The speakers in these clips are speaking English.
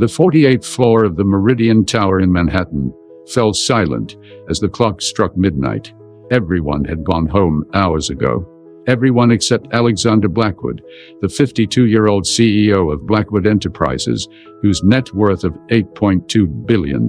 The 48th floor of the Meridian Tower in Manhattan fell silent as the clock struck midnight. Everyone had gone home hours ago. Everyone except Alexander Blackwood, the 52-year-old CEO of Blackwood Enterprises, whose net worth of $8.2 billion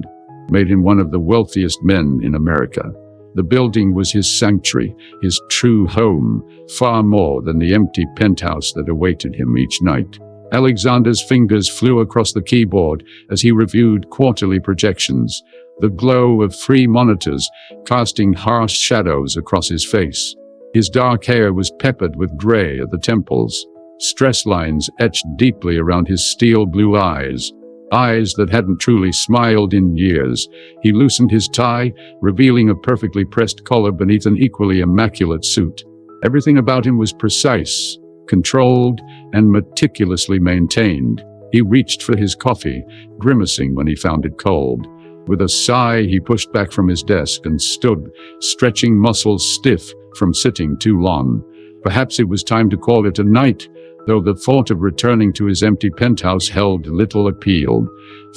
made him one of the wealthiest men in America. The building was his sanctuary, his true home, far more than the empty penthouse that awaited him each night. Alexander's fingers flew across the keyboard as he reviewed quarterly projections, the glow of 3 monitors casting harsh shadows across his face. His dark hair was peppered with gray at the temples, stress lines etched deeply around his steel blue eyes that hadn't truly smiled in years. He loosened his tie, revealing a perfectly pressed collar beneath an equally immaculate suit. Everything about him was precise, controlled, and meticulously maintained. He reached for his coffee, grimacing when he found it cold. With a sigh, he pushed back from his desk and stood, stretching muscles stiff from sitting too long. Perhaps it was time to call it a night, though the thought of returning to his empty penthouse held little appeal.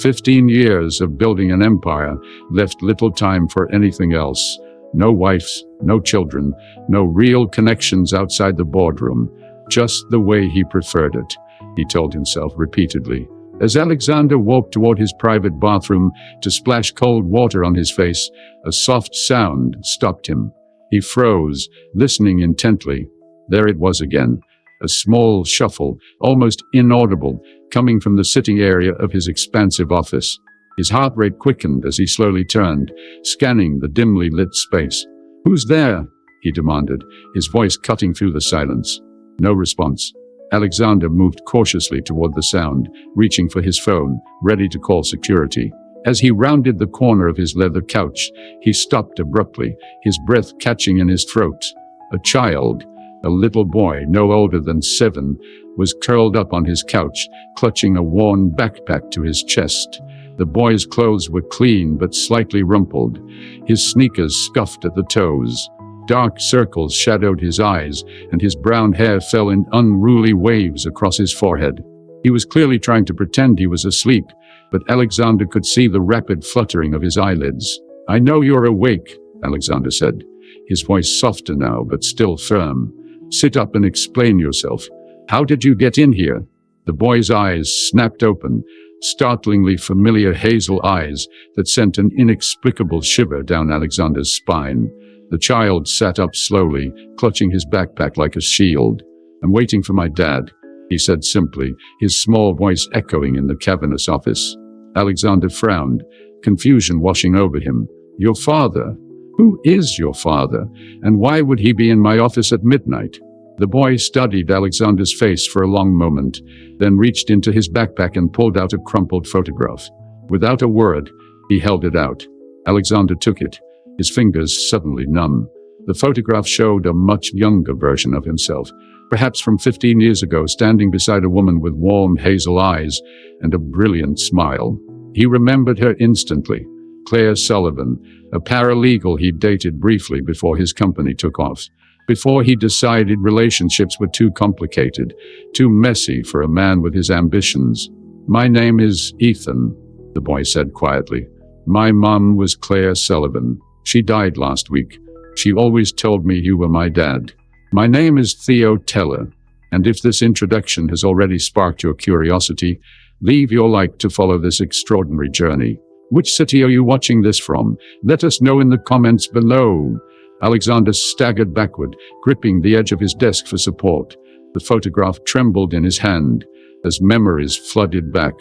15 years of building an empire left little time for anything else. No wives, no children, no real connections outside the boardroom. Just the way he preferred it, he told himself repeatedly. As Alexander walked toward his private bathroom to splash cold water on his face, a soft sound stopped him. He froze, listening intently. There it was again, a small shuffle, almost inaudible, coming from the sitting area of his expansive office. His heart rate quickened as he slowly turned, scanning the dimly lit space. "Who's there?" he demanded, his voice cutting through the silence. No response. Alexander moved cautiously toward the sound, reaching for his phone, ready to call security. As he rounded the corner of his leather couch, he stopped abruptly, his breath catching in his throat. A child, a little boy no older than 7, was curled up on his couch, clutching a worn backpack to his chest. The boy's clothes were clean but slightly rumpled, his sneakers scuffed at the toes. Dark circles shadowed his eyes, and his brown hair fell in unruly waves across his forehead. He was clearly trying to pretend he was asleep, but Alexander could see the rapid fluttering of his eyelids. "I know you're awake," Alexander said, his voice softer now but still firm. "Sit up and explain yourself. How did you get in here?" The boy's eyes snapped open, startlingly familiar hazel eyes that sent an inexplicable shiver down Alexander's spine. The child sat up slowly, clutching his backpack like a shield. "I'm waiting for my dad," he said simply, his small voice echoing in the cavernous office. Alexander frowned, confusion washing over him. "Your father? Who is your father? And why would he be in my office at midnight?" The boy studied Alexander's face for a long moment, then reached into his backpack and pulled out a crumpled photograph. Without a word, he held it out. Alexander took it, his fingers suddenly numb. The photograph showed a much younger version of himself, perhaps from 15 years ago, standing beside a woman with warm hazel eyes and a brilliant smile. He remembered her instantly. Claire Sullivan, a paralegal he'd dated briefly before his company took off. Before he decided relationships were too complicated, too messy for a man with his ambitions. "My name is Ethan," the boy said quietly. "My mom was Claire Sullivan. She died last week. She always told me you were my dad. My name is Theo Teller, and if this introduction has already sparked your curiosity, leave your like to follow this extraordinary journey. Which city are you watching this from? Let us know in the comments below." Alexander staggered backward, gripping the edge of his desk for support. The photograph trembled in his hand as memories flooded back.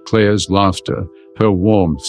Claire's laughter, her warmth,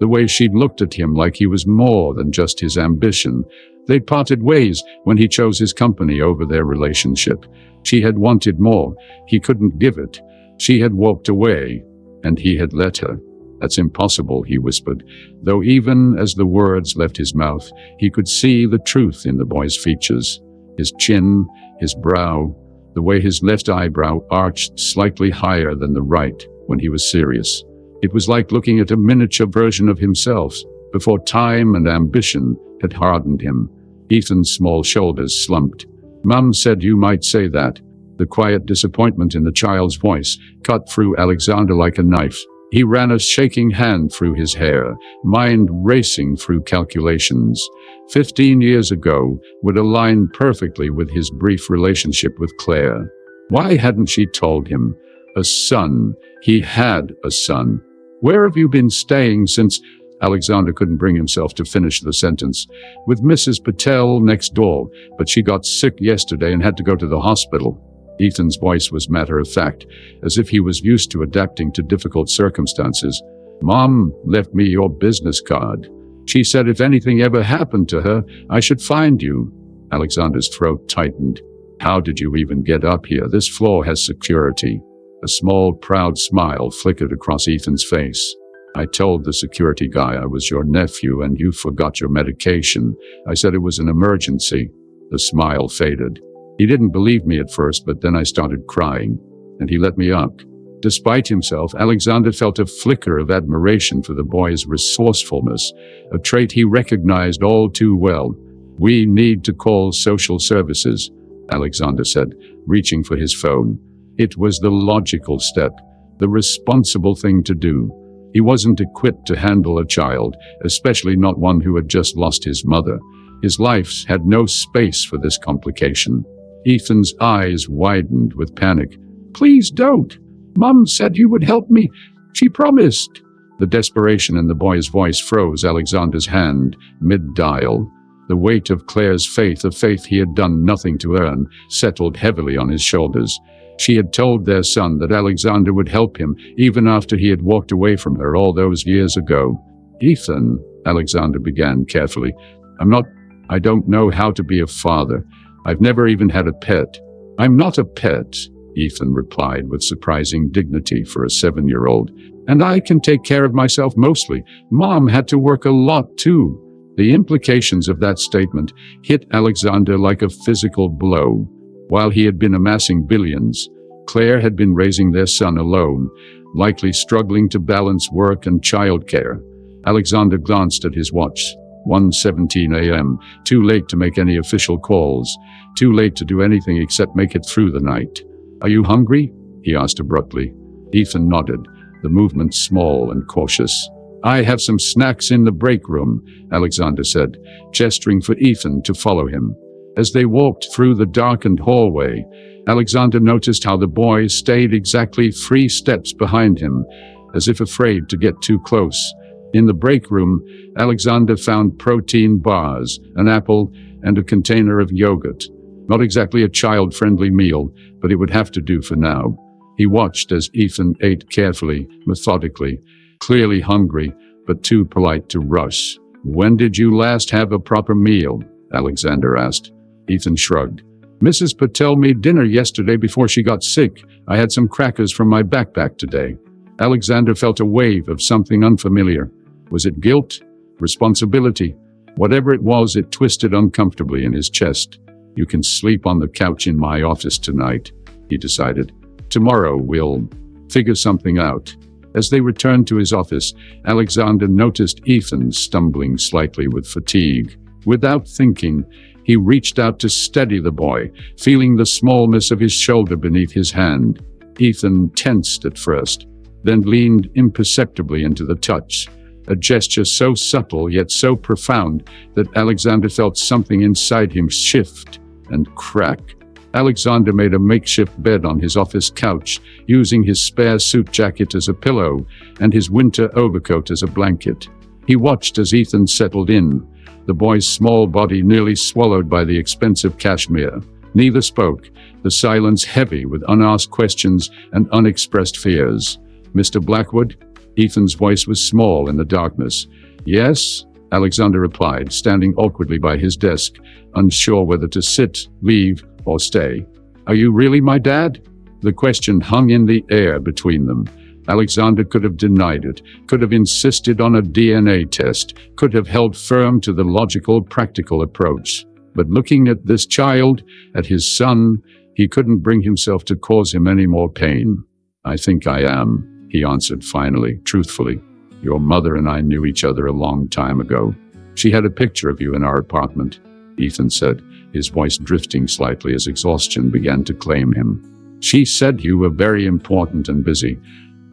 the way she'd looked at him like he was more than just his ambition. They'd parted ways when he chose his company over their relationship. She had wanted more. He couldn't give it. She had walked away, and he had let her. "That's impossible," he whispered, though even as the words left his mouth, he could see the truth in the boy's features. His chin, his brow, the way his left eyebrow arched slightly higher than the right when he was serious. It was like looking at a miniature version of himself before time and ambition had hardened him. Ethan's small shoulders slumped. "Mum said you might say that." The quiet disappointment in the child's voice cut through Alexander like a knife. He ran a shaking hand through his hair, mind racing through calculations. 15 years ago would align perfectly with his brief relationship with Claire. Why hadn't she told him? A son. He had a son. Where have you been staying since? Alexander couldn't bring himself to finish the sentence. With Mrs. Patel next door, but she got sick yesterday and had to go to the hospital. Ethan's voice was matter-of-fact, as if he was used to adapting to difficult circumstances. Mom left me your business card. She said if anything ever happened to her, I should find you. Alexander's throat tightened. How did you even get up here? This floor has security. A small, proud smile flickered across Ethan's face. I told the security guy I was your nephew and you forgot your medication. I said it was an emergency. The smile faded. He didn't believe me at first, but then I started crying, and he let me up. Despite himself, Alexander felt a flicker of admiration for the boy's resourcefulness, a trait he recognized all too well. We need to call social services, Alexander said, reaching for his phone. It was the logical step, the responsible thing to do. He wasn't equipped to handle a child, especially not one who had just lost his mother. His life had no space for this complication. Ethan's eyes widened with panic. Please don't. Mom said you would help me. She promised. The desperation in the boy's voice froze Alexander's hand, mid-dial. The weight of Claire's faith, a faith he had done nothing to earn, settled heavily on his shoulders. She had told their son that Alexander would help him, even after he had walked away from her all those years ago. Ethan, Alexander began carefully, I don't know how to be a father. I've never even had a pet. I'm not a pet, Ethan replied with surprising dignity for a 7-year-old. And I can take care of myself mostly. Mom had to work a lot too. The implications of that statement hit Alexander like a physical blow. While he had been amassing billions, Claire had been raising their son alone, likely struggling to balance work and childcare. Alexander glanced at his watch. 1:17 a.m. Too late to make any official calls. Too late to do anything except make it through the night. Are you hungry? He asked abruptly. Ethan nodded, the movement small and cautious. I have some snacks in the break room, Alexander said, gesturing for Ethan to follow him. As they walked through the darkened hallway, Alexander noticed how the boy stayed exactly 3 steps behind him, as if afraid to get too close. In the break room, Alexander found protein bars, an apple, and a container of yogurt. Not exactly a child-friendly meal, but it would have to do for now. He watched as Ethan ate carefully, methodically, clearly hungry, but too polite to rush. When did you last have a proper meal? Alexander asked. Ethan shrugged. Mrs. Patel made dinner yesterday before she got sick. I had some crackers from my backpack today. Alexander felt a wave of something unfamiliar. Was it guilt? Responsibility? Whatever it was, it twisted uncomfortably in his chest. You can sleep on the couch in my office tonight, he decided. Tomorrow we'll figure something out. As they returned to his office, Alexander noticed Ethan stumbling slightly with fatigue. Without thinking, he reached out to steady the boy, feeling the smallness of his shoulder beneath his hand. Ethan tensed at first, then leaned imperceptibly into the touch. A gesture so subtle yet so profound that Alexander felt something inside him shift and crack. Alexander made a makeshift bed on his office couch, using his spare suit jacket as a pillow and his winter overcoat as a blanket. He watched as Ethan settled in, the boy's small body nearly swallowed by the expensive cashmere. Neither spoke, the silence heavy with unasked questions and unexpressed fears. Mr. Blackwood? Ethan's voice was small in the darkness. Yes, Alexander replied, standing awkwardly by his desk, unsure whether to sit, leave, or stay. Are you really my dad? The question hung in the air between them. Alexander could have denied it, could have insisted on a DNA test, could have held firm to the logical, practical approach. But looking at this child, at his son, he couldn't bring himself to cause him any more pain. I think I am, he answered finally, truthfully. Your mother and I knew each other a long time ago. She had a picture of you in our apartment, Ethan said, his voice drifting slightly as exhaustion began to claim him. She said you were very important and busy,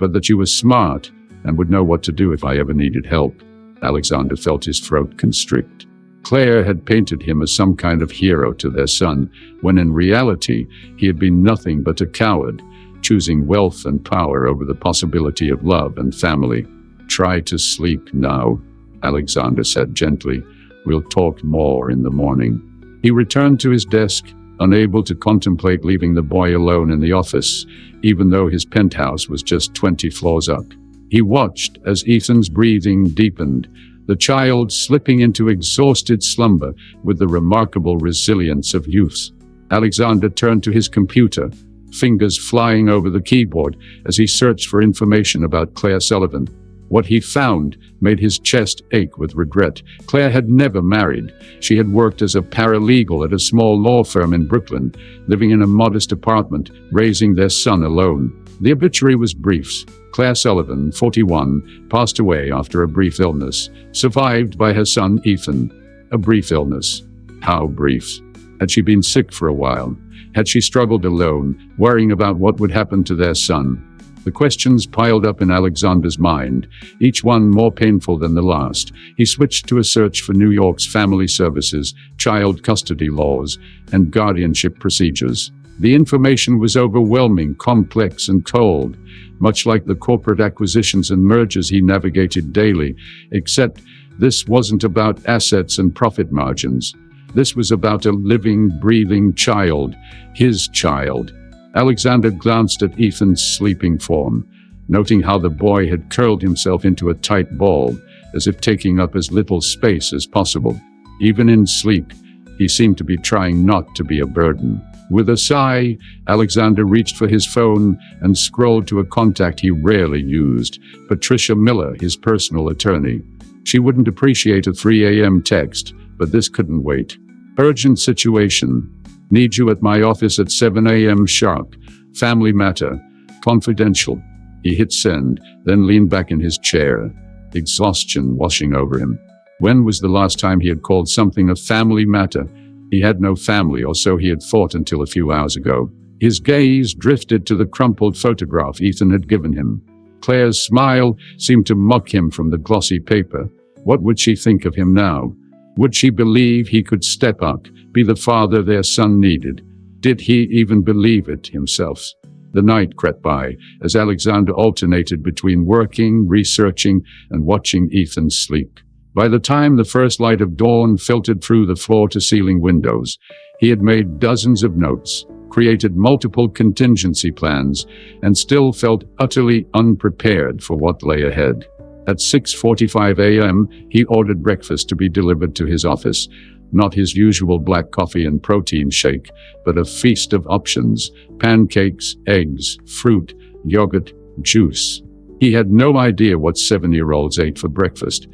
but that you were smart, and would know what to do if I ever needed help. Alexander felt his throat constrict. Claire had painted him as some kind of hero to their son, when in reality he had been nothing but a coward, choosing wealth and power over the possibility of love and family. "Try to sleep now," Alexander said gently. "We'll talk more in the morning." He returned to his desk, unable to contemplate leaving the boy alone in the office, even though his penthouse was just 20 floors up. He watched as Ethan's breathing deepened, the child slipping into exhausted slumber with the remarkable resilience of youth. Alexander turned to his computer, fingers flying over the keyboard as he searched for information about Claire Sullivan. What he found made his chest ache with regret. Claire had never married. She had worked as a paralegal at a small law firm in Brooklyn, living in a modest apartment, raising their son alone. The obituary was brief. Claire Sullivan, 41, passed away after a brief illness, survived by her son Ethan. A brief illness. How brief? Had she been sick for a while? Had she struggled alone, worrying about what would happen to their son? The questions piled up in Alexander's mind, each one more painful than the last. He switched to a search for New York's family services, child custody laws, and guardianship procedures. The information was overwhelming, complex, and cold, much like the corporate acquisitions and mergers he navigated daily, except this wasn't about assets and profit margins. This was about a living, breathing child, his child. Alexander glanced at Ethan's sleeping form, noting how the boy had curled himself into a tight ball, as if taking up as little space as possible. Even in sleep, he seemed to be trying not to be a burden. With a sigh, Alexander reached for his phone and scrolled to a contact he rarely used, Patricia Miller, his personal attorney. She wouldn't appreciate a 3 a.m. text, but this couldn't wait. "Urgent situation. Need you at my office at 7 a.m. sharp. Family matter. Confidential." He hit send, then leaned back in his chair, exhaustion washing over him. When was the last time he had called something a family matter? He had no family, or so he had thought until a few hours ago. His gaze drifted to the crumpled photograph Ethan had given him. Claire's smile seemed to mock him from the glossy paper. What would she think of him now? Would she believe he could step up, be the father their son needed? Did he even believe it himself? The night crept by, as Alexander alternated between working, researching, and watching Ethan sleep. By the time the first light of dawn filtered through the floor-to-ceiling windows, he had made dozens of notes, created multiple contingency plans, and still felt utterly unprepared for what lay ahead. At 6:45 a.m., he ordered breakfast to be delivered to his office. Not his usual black coffee and protein shake, but a feast of options: pancakes, eggs, fruit, yogurt, juice. He had no idea what 7-year-olds ate for breakfast.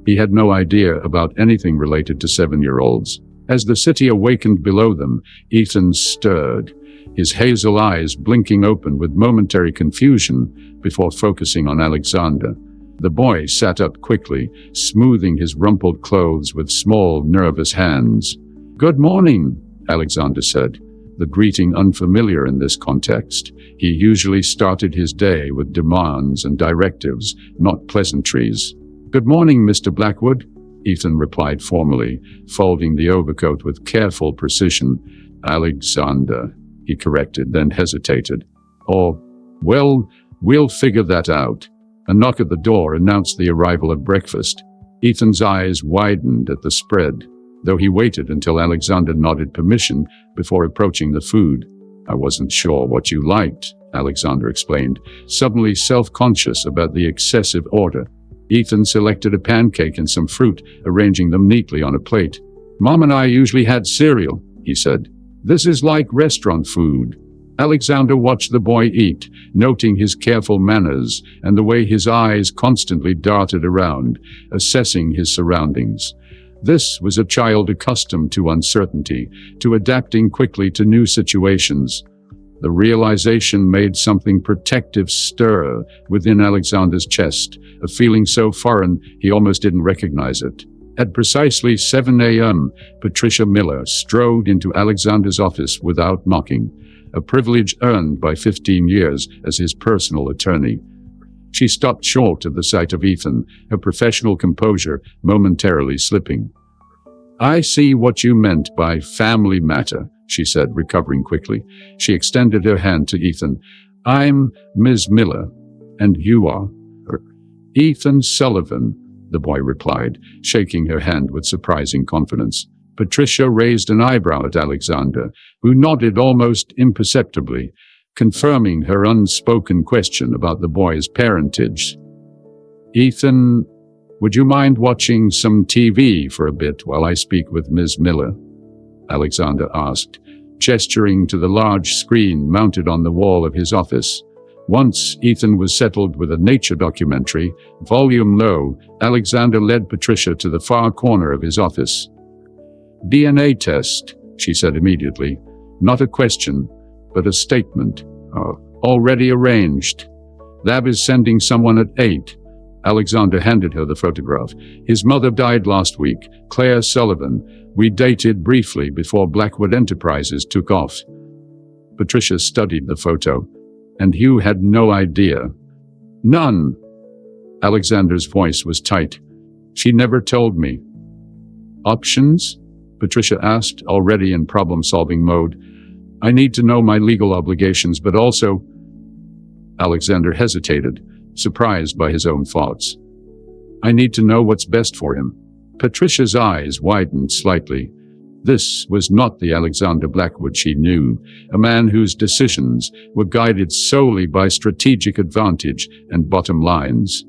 He had no idea about anything related to 7-year-olds. As the city awakened below them, Ethan stirred, his hazel eyes blinking open with momentary confusion before focusing on Alexander. The boy sat up quickly, smoothing his rumpled clothes with small, nervous hands. "Good morning," Alexander said, the greeting unfamiliar in this context. He usually started his day with demands and directives, not pleasantries. "Good morning, Mr. Blackwood," Ethan replied formally, folding the overcoat with careful precision. "Alexander," he corrected, then hesitated. "Oh, well, we'll figure that out." A knock at the door announced the arrival of breakfast. Ethan's eyes widened at the spread, though he waited until Alexander nodded permission before approaching the food. "I wasn't sure what you liked," Alexander explained, suddenly self-conscious about the excessive order. Ethan selected a pancake and some fruit, arranging them neatly on a plate. "Mom and I usually had cereal," he said. "This is like restaurant food." Alexander watched the boy eat, noting his careful manners and the way his eyes constantly darted around, assessing his surroundings. This was a child accustomed to uncertainty, to adapting quickly to new situations. The realization made something protective stir within Alexander's chest, a feeling so foreign he almost didn't recognize it. At precisely 7 a.m., Patricia Miller strode into Alexander's office without knocking, a privilege earned by 15 years as his personal attorney. She stopped short at the sight of Ethan, her professional composure momentarily slipping. "I see what you meant by family matter," she said, recovering quickly. She extended her hand to Ethan. "I'm Ms. Miller, and you are?" "Ethan Sullivan," the boy replied, shaking her hand with surprising confidence. Patricia raised an eyebrow at Alexander, who nodded almost imperceptibly, confirming her unspoken question about the boy's parentage. "Ethan, would you mind watching some TV for a bit while I speak with Ms. Miller?" Alexander asked, gesturing to the large screen mounted on the wall of his office. Once Ethan was settled with a nature documentary, volume low, Alexander led Patricia to the far corner of his office. "DNA test," she said immediately. "Not a question, but a statement." "Already arranged. Lab is sending someone at 8. Alexander handed her the photograph. "His mother died last week, Claire Sullivan. We dated briefly before Blackwood Enterprises took off." Patricia studied the photo. "And you had no idea?" "None." Alexander's voice was tight. "She never told me." "Options?" Patricia asked, already in problem-solving mode. "I need to know my legal obligations, but also—" Alexander hesitated, surprised by his own thoughts. "I need to know what's best for him." Patricia's eyes widened slightly. This was not the Alexander Blackwood she knew, a man whose decisions were guided solely by strategic advantage and bottom lines.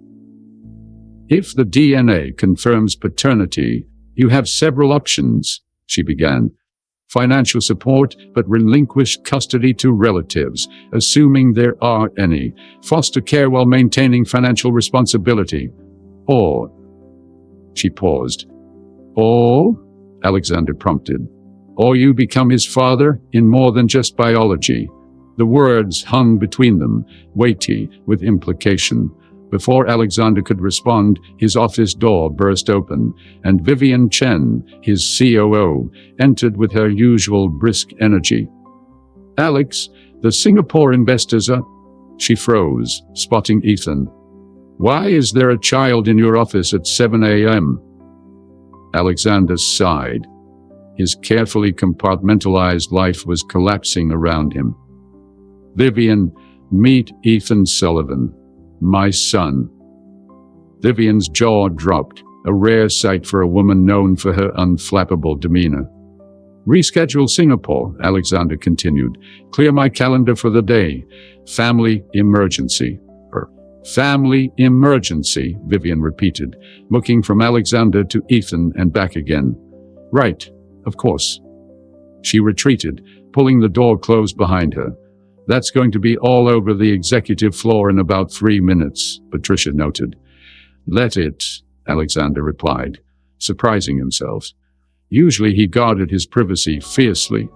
"If the DNA confirms paternity, you have several options," she began. "Financial support, but relinquish custody to relatives, assuming there are any. Foster care while maintaining financial responsibility. Or—" She paused. "Or?" Alexander prompted. "Or you become his father in more than just biology." The words hung between them, weighty with implication. Before Alexander could respond, his office door burst open, and Vivian Chen, his COO, entered with her usual brisk energy. "Alex, the Singapore investors are—" She froze, spotting Ethan. "Why is there a child in your office at 7 a.m.? Alexander sighed. His carefully compartmentalized life was collapsing around him. "Vivian, meet Ethan Sullivan. My son." Vivian's jaw dropped, a rare sight for a woman known for her unflappable demeanor. "Reschedule Singapore," Alexander continued. "Clear my calendar for the day. Family emergency." "Family emergency," Vivian repeated, looking from Alexander to Ethan and back again. "Right, of course." She retreated, pulling the door closed behind her. "That's going to be all over the executive floor in about 3 minutes," Patricia noted. "Let it," Alexander replied, surprising himself. Usually he guarded his privacy fiercely.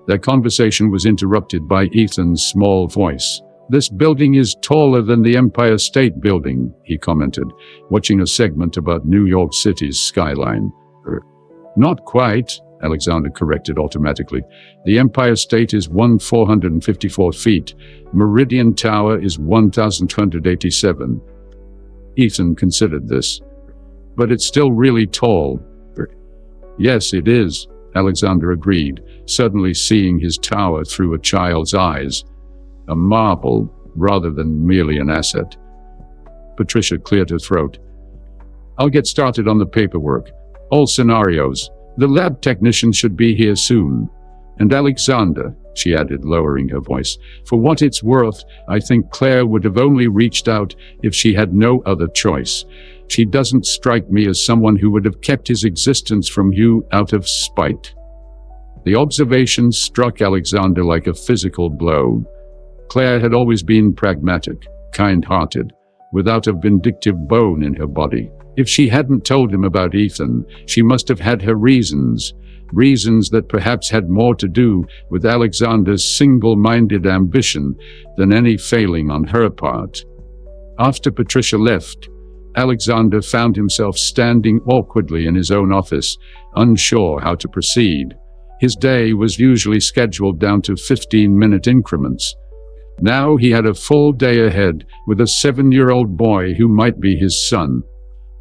Their conversation was interrupted by Ethan's small voice. "This building is taller than the Empire State Building," he commented, watching a segment about New York City's skyline. "Not quite," Alexander corrected automatically. "The Empire State is 1,454 feet. Meridian Tower is 1,287. Ethan considered this. "But it's still really tall." "Yes, it is," Alexander agreed, suddenly seeing his tower through a child's eyes. A marvel, rather than merely an asset. Patricia cleared her throat. "I'll get started on the paperwork. All scenarios. The lab technician should be here soon. And Alexander," she added, lowering her voice, "for what it's worth, I think Claire would have only reached out if she had no other choice. She doesn't strike me as someone who would have kept his existence from you out of spite." The observation struck Alexander like a physical blow. Claire had always been pragmatic, kind-hearted, without a vindictive bone in her body. If she hadn't told him about Ethan, she must have had her reasons that perhaps had more to do with Alexander's single-minded ambition than any failing on her part. After Patricia left, Alexander found himself standing awkwardly in his own office, unsure how to proceed. His day was usually scheduled down to 15-minute increments. Now he had a full day ahead with a 7-year-old boy who might be his son.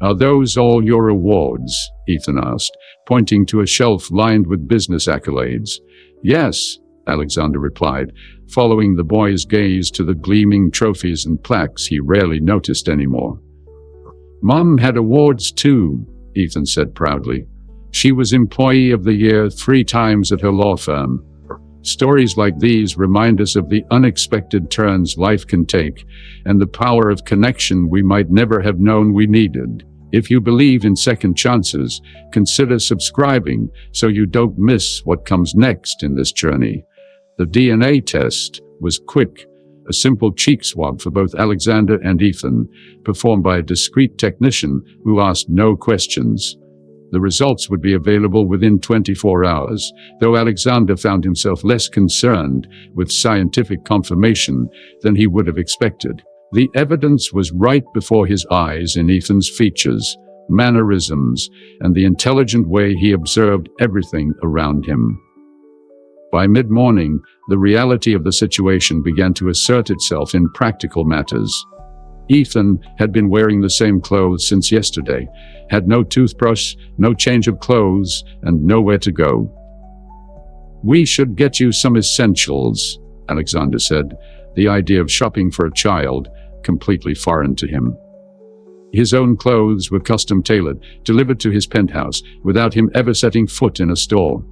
"Are those all your awards?" Ethan asked, pointing to a shelf lined with business accolades. "Yes," Alexander replied, following the boy's gaze to the gleaming trophies and plaques he rarely noticed anymore. "Mom had awards too," Ethan said proudly. "She was Employee of the Year 3 times at her law firm." Stories like these remind us of the unexpected turns life can take and the power of connection we might never have known we needed. If you believe in second chances, consider subscribing so you don't miss what comes next in this journey. The DNA test was quick, a simple cheek swab for both Alexander and Ethan, performed by a discreet technician who asked no questions. The results would be available within 24 hours, though Alexander found himself less concerned with scientific confirmation than he would have expected. The evidence was right before his eyes in Ethan's features, mannerisms, and the intelligent way he observed everything around him. By mid-morning, the reality of the situation began to assert itself in practical matters. Ethan had been wearing the same clothes since yesterday, had no toothbrush, no change of clothes, and nowhere to go. "We should get you some essentials," Alexander said, the idea of shopping for a child completely foreign to him. His own clothes were custom-tailored, delivered to his penthouse, without him ever setting foot in a store.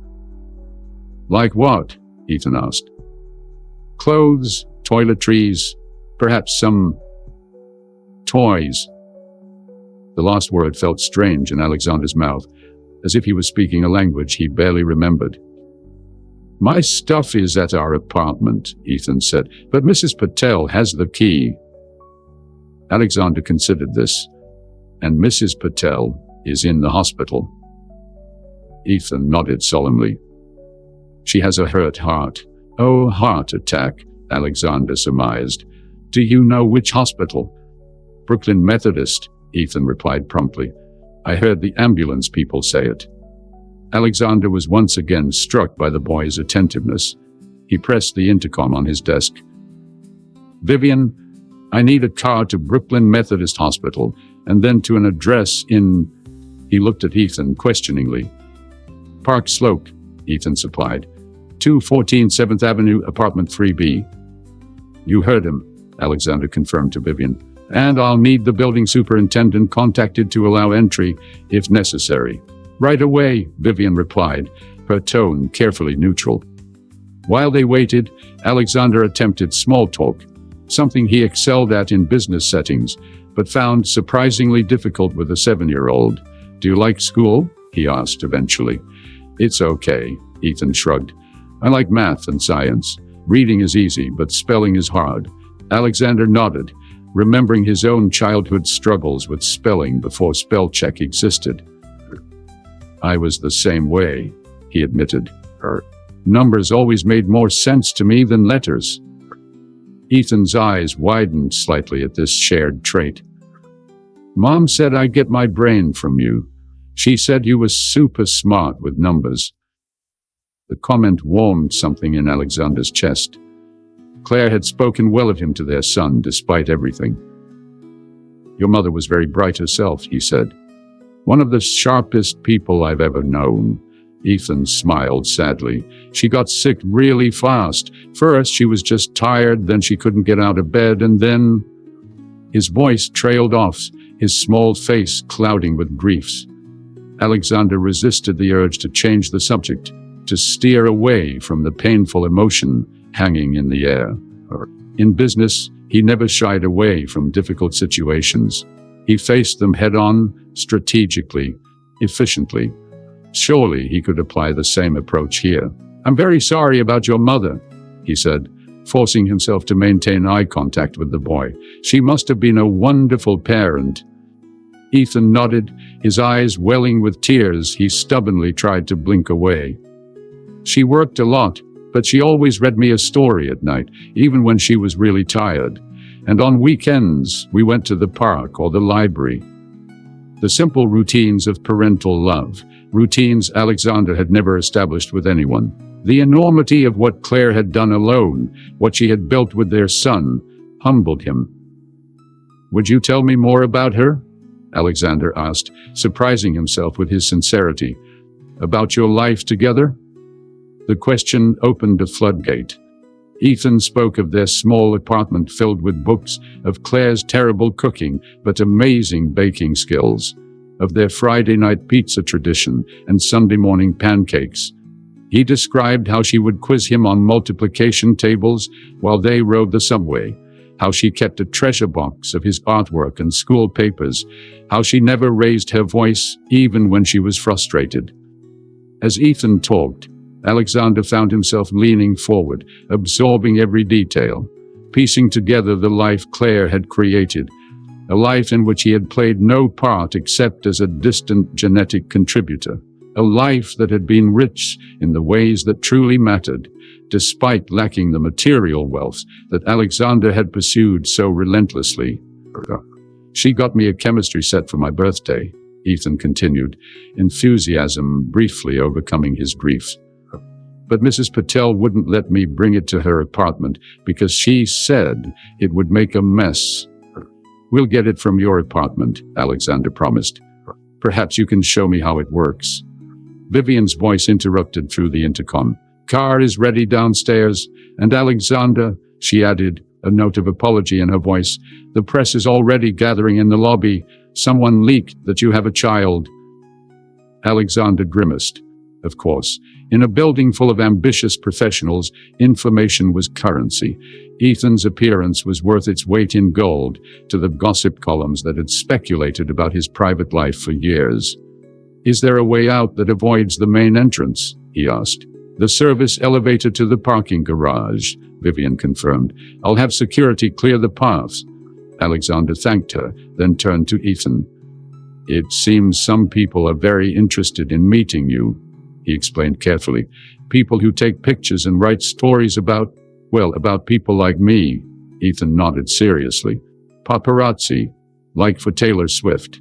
"Like what?" Ethan asked. "Clothes, toiletries, perhaps some toys." The last word felt strange in Alexander's mouth, as if he was speaking a language he barely remembered. "My stuff is at our apartment," Ethan said, "but Mrs. Patel has the key." Alexander considered this. "And Mrs. Patel is in the hospital." Ethan nodded solemnly. "She has a hurt heart." "Oh, heart attack," Alexander surmised. "Do you know which hospital?" "Brooklyn Methodist," Ethan replied promptly. "I heard the ambulance people say it." Alexander was once again struck by the boy's attentiveness. He pressed the intercom on his desk. "Vivian, I need a car to Brooklyn Methodist Hospital, and then to an address in—" He looked at Ethan questioningly. "Park Slope," Ethan supplied. 214 7th Avenue, apartment 3B. "You heard him," Alexander confirmed to Vivian. "And I'll need the building superintendent contacted to allow entry, if necessary." "Right away," Vivian replied, her tone carefully neutral. While they waited, Alexander attempted small talk, something he excelled at in business settings, but found surprisingly difficult with a 7-year-old. "Do you like school?" he asked eventually. "It's okay," Ethan shrugged. "I like math and science. Reading is easy, but spelling is hard." Alexander nodded, remembering his own childhood struggles with spelling before spell check existed. "I was the same way," he admitted. "Numbers always made more sense to me than letters." Ethan's eyes widened slightly at this shared trait. "Mom said I get my brain from you. She said you were super smart with numbers." The comment warmed something in Alexander's chest. Claire had spoken well of him to their son, despite everything. "Your mother was very bright herself," he said. "One of the sharpest people I've ever known." Ethan smiled sadly. "She got sick really fast. First, she was just tired, then she couldn't get out of bed, and then—" His voice trailed off, his small face clouding with griefs. Alexander resisted the urge to change the subject, to steer away from the painful emotion hanging in the air. In business, he never shied away from difficult situations. He faced them head-on, strategically, efficiently. Surely he could apply the same approach here. "I'm very sorry about your mother," he said, forcing himself to maintain eye contact with the boy. "She must have been a wonderful parent." Ethan nodded, his eyes welling with tears. He stubbornly tried to blink away. "She worked a lot, but she always read me a story at night, even when she was really tired. And on weekends, we went to the park or the library." The simple routines of parental love, routines Alexander had never established with anyone. The enormity of what Claire had done alone, what she had built with their son, humbled him. "Would you tell me more about her?" Alexander asked, surprising himself with his sincerity. "About your life together?" The question opened a floodgate. Ethan spoke of their small apartment filled with books, of Claire's terrible cooking but amazing baking skills, of their Friday night pizza tradition and Sunday morning pancakes. He described how she would quiz him on multiplication tables while they rode the subway, how she kept a treasure box of his artwork and school papers, how she never raised her voice even when she was frustrated. As Ethan talked, Alexander found himself leaning forward, absorbing every detail, piecing together the life Claire had created, a life in which he had played no part except as a distant genetic contributor, a life that had been rich in the ways that truly mattered, despite lacking the material wealth that Alexander had pursued so relentlessly. "She got me a chemistry set for my birthday," Ethan continued, enthusiasm briefly overcoming his grief. "But Mrs. Patel wouldn't let me bring it to her apartment because she said it would make a mess." "We'll get it from your apartment," Alexander promised. "Perhaps you can show me how it works." Vivian's voice interrupted through the intercom. "Car is ready downstairs, and Alexander," she added, a note of apology in her voice, "the press is already gathering in the lobby. Someone leaked that you have a child." Alexander grimaced. Of course, in a building full of ambitious professionals, information was currency. Ethan's appearance was worth its weight in gold to the gossip columns that had speculated about his private life for years. "Is there a way out that avoids the main entrance?" he asked. "The service elevator to the parking garage," Vivian confirmed. "I'll have security clear the paths." Alexander thanked her, then turned to Ethan. "It seems some people are very interested in meeting you," he explained carefully. "People who take pictures and write stories about people like me." Ethan nodded seriously. "Paparazzi, like for Taylor Swift."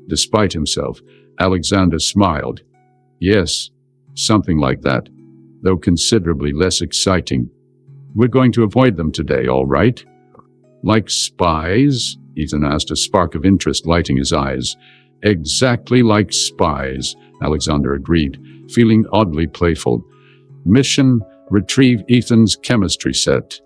Despite himself, Alexander smiled. "Yes, something like that, though considerably less exciting. We're going to avoid them today, all right?" "Like spies?" Ethan asked, a spark of interest lighting his eyes. "Exactly like spies," Alexander agreed, feeling oddly playful. "Mission: retrieve Ethan's chemistry set."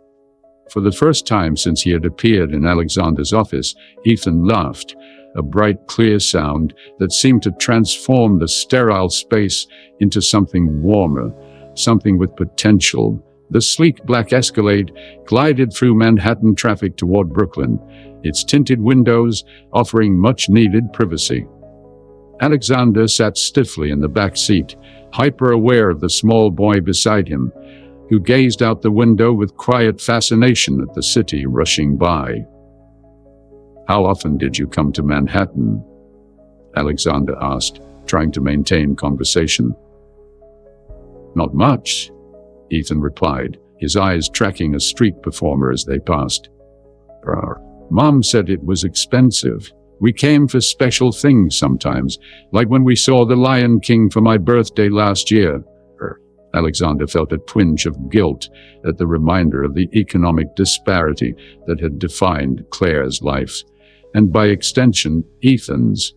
For the first time since he had appeared in Alexander's office, Ethan laughed, a bright, clear sound that seemed to transform the sterile space into something warmer, something with potential. The sleek black Escalade glided through Manhattan traffic toward Brooklyn, its tinted windows offering much-needed privacy. Alexander sat stiffly in the back seat, hyper-aware of the small boy beside him, who gazed out the window with quiet fascination at the city rushing by. "How often did you come to Manhattan?" Alexander asked, trying to maintain conversation. "Not much," Ethan replied, his eyes tracking a street performer as they passed. "Mom said it was expensive. We came for special things sometimes, like when we saw The Lion King for my birthday last year." Alexander felt a twinge of guilt at the reminder of the economic disparity that had defined Claire's life, and by extension, Ethan's.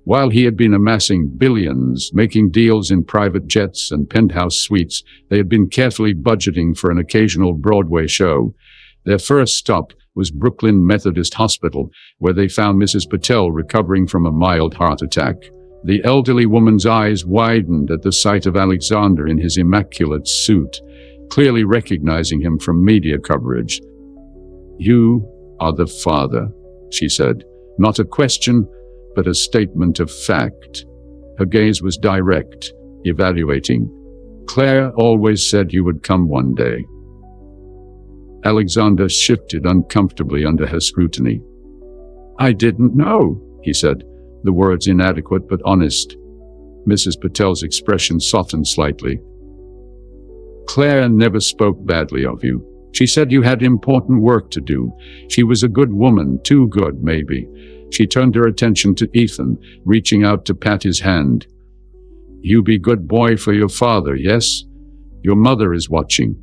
While he had been amassing billions, making deals in private jets and penthouse suites, they had been carefully budgeting for an occasional Broadway show. Their first stop was Brooklyn Methodist Hospital, where they found Mrs. Patel recovering from a mild heart attack. The elderly woman's eyes widened at the sight of Alexander in his immaculate suit, clearly recognizing him from media coverage. "You are the father," she said, not a question, but a statement of fact. Her gaze was direct, evaluating. "Claire always said you would come one day." Alexander shifted uncomfortably under her scrutiny. "I didn't know," he said, the words inadequate but honest. Mrs. Patel's expression softened slightly. "Claire never spoke badly of you. She said you had important work to do. She was a good woman, too good, maybe. She turned her attention to Ethan, reaching out to pat his hand. "You be good boy for your father, yes? Your mother is watching."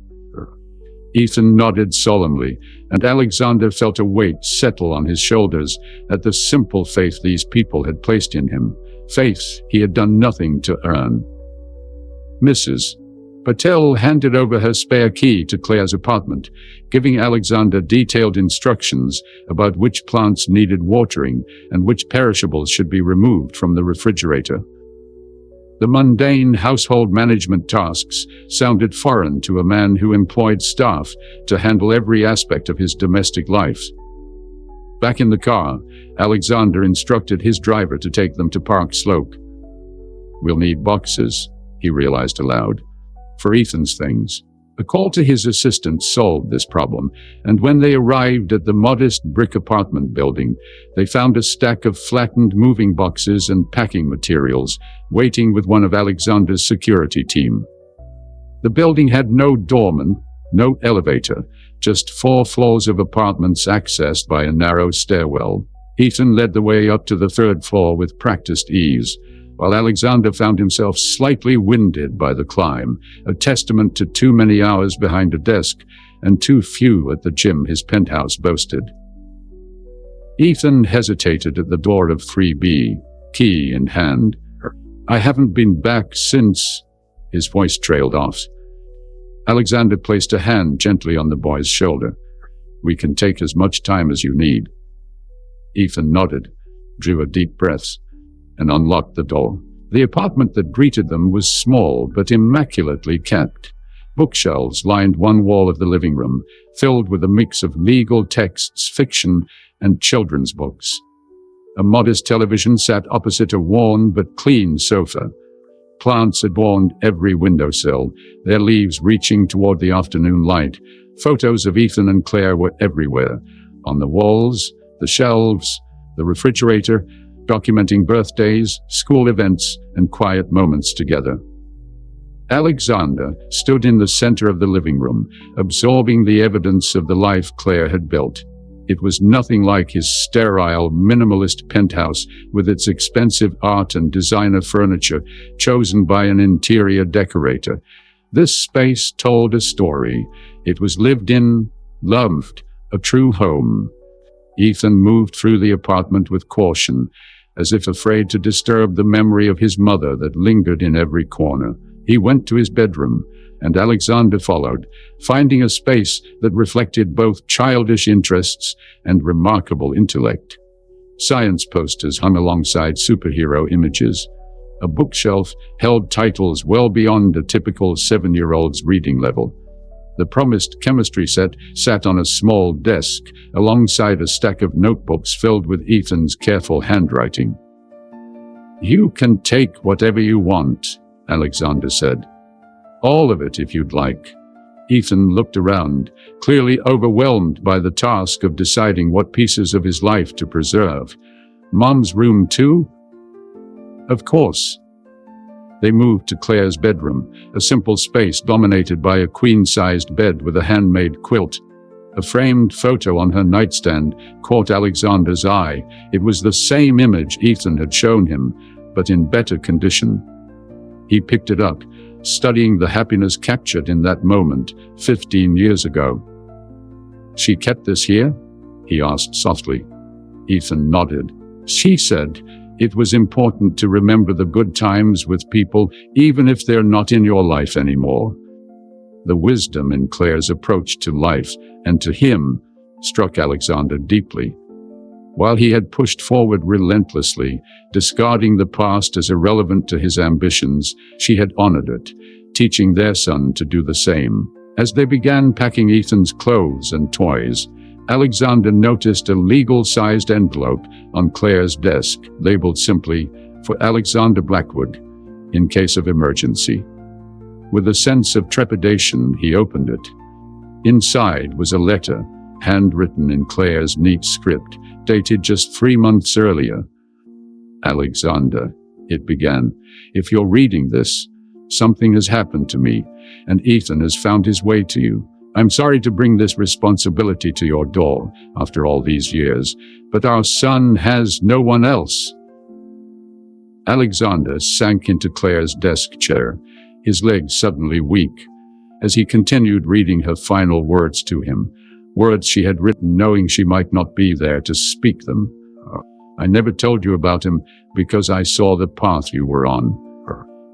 Ethan nodded solemnly, and Alexander felt a weight settle on his shoulders at the simple faith these people had placed in him, faith he had done nothing to earn. Mrs. Patel handed over her spare key to Claire's apartment, giving Alexander detailed instructions about which plants needed watering and which perishables should be removed from the refrigerator. The mundane household management tasks sounded foreign to a man who employed staff to handle every aspect of his domestic life. Back in the car, Alexander instructed his driver to take them to Park Slope. "We'll need boxes," he realized aloud, "for Ethan's things." A call to his assistant solved this problem, and when they arrived at the modest brick apartment building, they found a stack of flattened moving boxes and packing materials waiting with one of Alexander's security team. The building had no doorman, no elevator, just 4 floors of apartments accessed by a narrow stairwell. Ethan led the way up to the 3rd floor with practiced ease, while Alexander found himself slightly winded by the climb, a testament to too many hours behind a desk and too few at the gym his penthouse boasted. Ethan hesitated at the door of 3B, key in hand. "I haven't been back since..." His voice trailed off. Alexander placed a hand gently on the boy's shoulder. "We can take as much time as you need." Ethan nodded, drew a deep breath, and unlocked the door. The apartment that greeted them was small but immaculately kept. Bookshelves lined one wall of the living room, filled with a mix of legal texts, fiction, and children's books. A modest television sat opposite a worn but clean sofa. Plants adorned every windowsill, their leaves reaching toward the afternoon light. Photos of Ethan and Claire were everywhere, on the walls, the shelves, the refrigerator, documenting birthdays, school events, and quiet moments together. Alexander stood in the center of the living room, absorbing the evidence of the life Claire had built. It was nothing like his sterile, minimalist penthouse with its expensive art and designer furniture chosen by an interior decorator. This space told a story. It was lived in, loved, a true home. Ethan moved through the apartment with caution, as if afraid to disturb the memory of his mother that lingered in every corner. He went to his bedroom, and Alexander followed, finding a space that reflected both childish interests and remarkable intellect. Science posters hung alongside superhero images. A bookshelf held titles well beyond a typical 7-year-old's reading level. The promised chemistry set sat on a small desk, alongside a stack of notebooks filled with Ethan's careful handwriting. "You can take whatever you want," Alexander said. "All of it if you'd like." Ethan looked around, clearly overwhelmed by the task of deciding what pieces of his life to preserve. "Mom's room too?" "Of course." They moved to Claire's bedroom, a simple space dominated by a queen-sized bed with a handmade quilt. A framed photo on her nightstand caught Alexander's eye. It was the same image Ethan had shown him, but in better condition. He picked it up, studying the happiness captured in that moment 15 years ago. "She kept this here?" he asked softly. Ethan nodded. "She said it was important to remember the good times with people, even if they're not in your life anymore." The wisdom in Claire's approach to life and to him struck Alexander deeply. While he had pushed forward relentlessly, discarding the past as irrelevant to his ambitions, she had honored it, teaching their son to do the same. As they began packing Ethan's clothes and toys, Alexander noticed a legal-sized envelope on Claire's desk, labeled simply, "For Alexander Blackwood, in case of emergency." With a sense of trepidation, he opened it. Inside was a letter, handwritten in Claire's neat script, dated just 3 months earlier. "Alexander," it began, "if you're reading this, something has happened to me, and Ethan has found his way to you. I'm sorry to bring this responsibility to your door after all these years, but our son has no one else." Alexander sank into Claire's desk chair, his legs suddenly weak, as he continued reading her final words to him, words she had written knowing she might not be there to speak them. "I never told you about him because I saw the path you were on.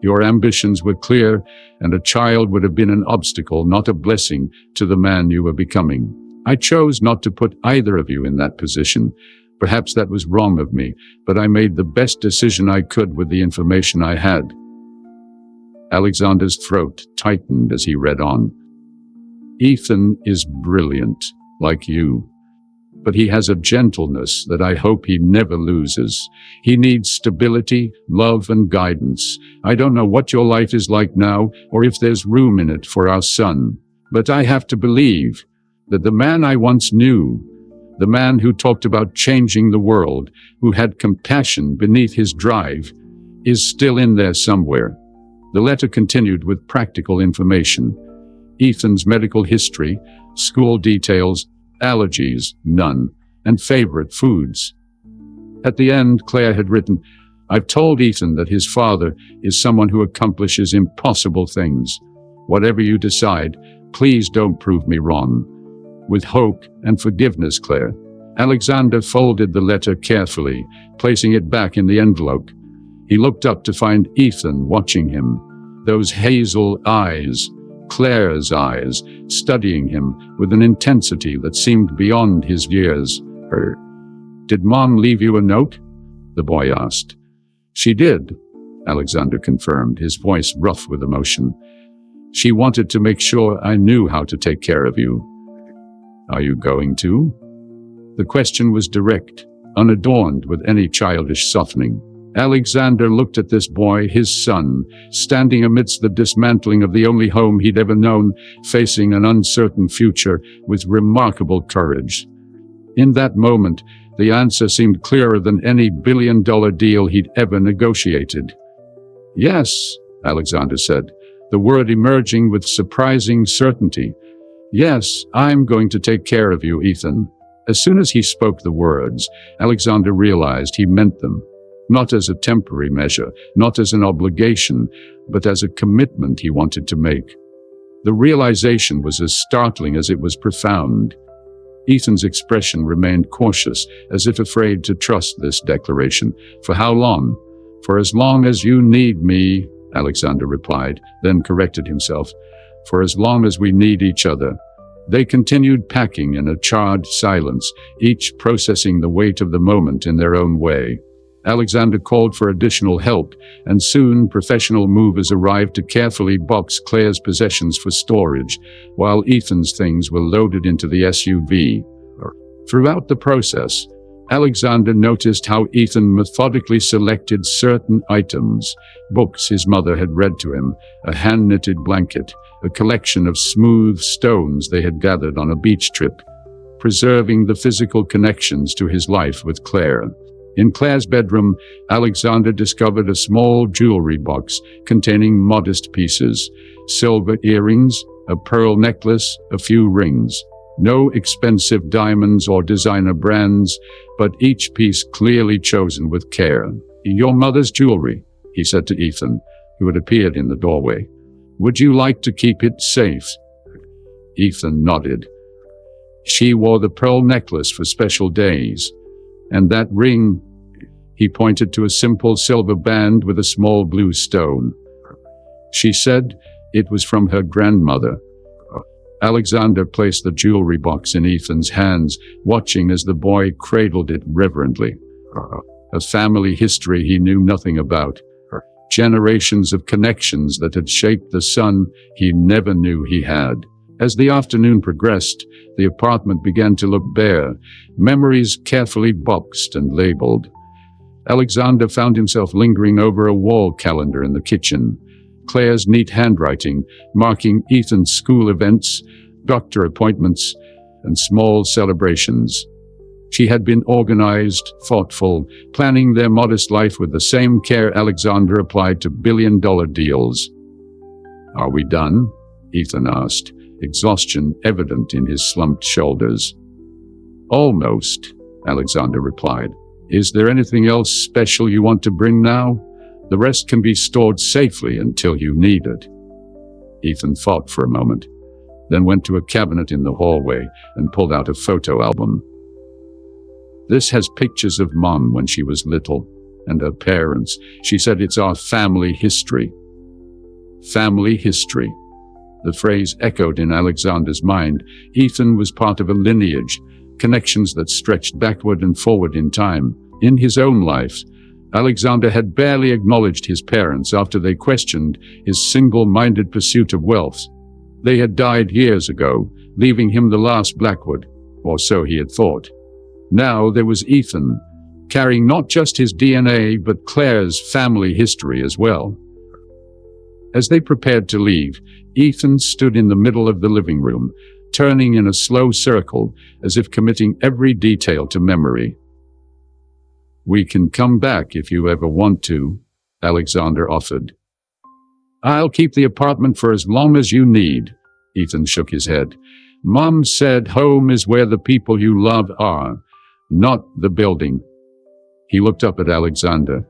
Your ambitions were clear, and a child would have been an obstacle, not a blessing, to the man you were becoming. I chose not to put either of you in that position. Perhaps that was wrong of me, but I made the best decision I could with the information I had." Alexander's throat tightened as he read on. "Ethan is brilliant, like you. But he has a gentleness that I hope he never loses. He needs stability, love, and guidance. I don't know what your life is like now, or if there's room in it for our son. But I have to believe that the man I once knew, the man who talked about changing the world, who had compassion beneath his drive, is still in there somewhere." The letter continued with practical information. Ethan's medical history, school details, allergies, none, and favorite foods. At the end, Claire had written, "I've told Ethan that his father is someone who accomplishes impossible things. Whatever you decide, please don't prove me wrong. With hope and forgiveness, Claire." Alexander folded the letter carefully, placing it back in the envelope. He looked up to find Ethan watching him, those hazel eyes, Claire's eyes, studying him with an intensity that seemed beyond his years. "Did Mom leave you a note?" the boy asked. "She did," Alexander confirmed, his voice rough with emotion. "She wanted to make sure I knew how to take care of you." "Are you going to?" The question was direct, unadorned with any childish softening. Alexander looked at this boy, his son, standing amidst the dismantling of the only home he'd ever known, facing an uncertain future with remarkable courage. In that moment, the answer seemed clearer than any billion-dollar deal he'd ever negotiated. "Yes," Alexander said, the word emerging with surprising certainty. "Yes, I'm going to take care of you, Ethan." As soon as he spoke the words, Alexander realized he meant them. Not as a temporary measure, not as an obligation, but as a commitment he wanted to make. The realization was as startling as it was profound. Ethan's expression remained cautious, as if afraid to trust this declaration. "For how long?" "For as long as you need me," Alexander replied, then corrected himself. "For as long as we need each other." They continued packing in a charred silence, each processing the weight of the moment in their own way. Alexander called for additional help, and soon professional movers arrived to carefully box Claire's possessions for storage, while Ethan's things were loaded into the SUV. Throughout the process, Alexander noticed how Ethan methodically selected certain items: books his mother had read to him, a hand-knitted blanket, a collection of smooth stones they had gathered on a beach trip, preserving the physical connections to his life with Claire. In Claire's bedroom, Alexander discovered a small jewelry box containing modest pieces: silver earrings, a pearl necklace, a few rings. No expensive diamonds or designer brands, but each piece clearly chosen with care. "Your mother's jewelry," he said to Ethan, who had appeared in the doorway. "Would you like to keep it safe?" Ethan nodded. "She wore the pearl necklace for special days. And that ring," he pointed to a simple silver band with a small blue stone. "She said it was from her grandmother." Alexander placed the jewelry box in Ethan's hands, watching as the boy cradled it reverently. A family history he knew nothing about. Generations of connections that had shaped the son he never knew he had. As the afternoon progressed, the apartment began to look bare, memories carefully boxed and labeled. Alexander found himself lingering over a wall calendar in the kitchen. Claire's neat handwriting, marking Ethan's school events, doctor appointments, and small celebrations. She had been organized, thoughtful, planning their modest life with the same care Alexander applied to billion-dollar deals. "Are we done?" Ethan asked, exhaustion evident in his slumped shoulders. "Almost," Alexander replied. "Is there anything else special you want to bring now? The rest can be stored safely until you need it." Ethan thought for a moment, then went to a cabinet in the hallway and pulled out a photo album. "This has pictures of Mom when she was little, and her parents. She said it's our family history." Family history. The phrase echoed in Alexander's mind. Ethan was part of a lineage, connections that stretched backward and forward in time. In his own life, Alexander had barely acknowledged his parents after they questioned his single-minded pursuit of wealth. They had died years ago, leaving him the last Blackwood, or so he had thought. Now there was Ethan, carrying not just his DNA but Claire's family history as well. As they prepared to leave, Ethan stood in the middle of the living room, turning in a slow circle as if committing every detail to memory. "We can come back if you ever want to," Alexander offered. "I'll keep the apartment for as long as you need," Ethan shook his head. "Mom said home is where the people you love are, not the building." He looked up at Alexander,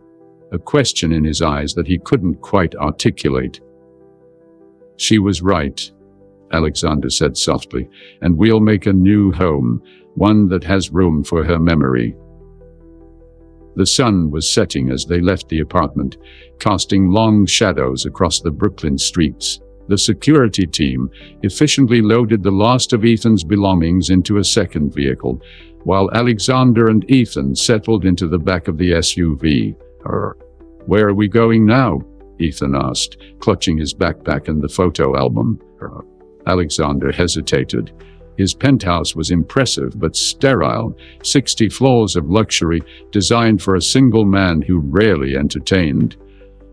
a question in his eyes that he couldn't quite articulate. "She was right," Alexander said softly, "and we'll make a new home, one that has room for her memory." The sun was setting as they left the apartment, casting long shadows across the Brooklyn streets. The security team efficiently loaded the last of Ethan's belongings into a second vehicle, while Alexander and Ethan settled into the back of the SUV. "Where are we going now?" Ethan asked, clutching his backpack and the photo album. Alexander hesitated. His penthouse was impressive but sterile, 60 floors of luxury designed for a single man who rarely entertained.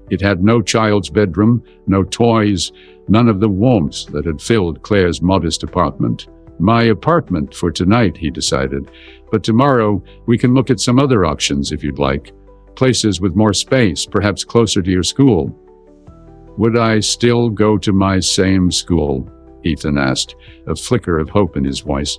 It had no child's bedroom, no toys, none of the warmth that had filled Claire's modest apartment. "My apartment for tonight," he decided, "but tomorrow we can look at some other options if you'd like. Places with more space, perhaps closer to your school." "Would I still go to my same school?" Ethan asked, a flicker of hope in his voice.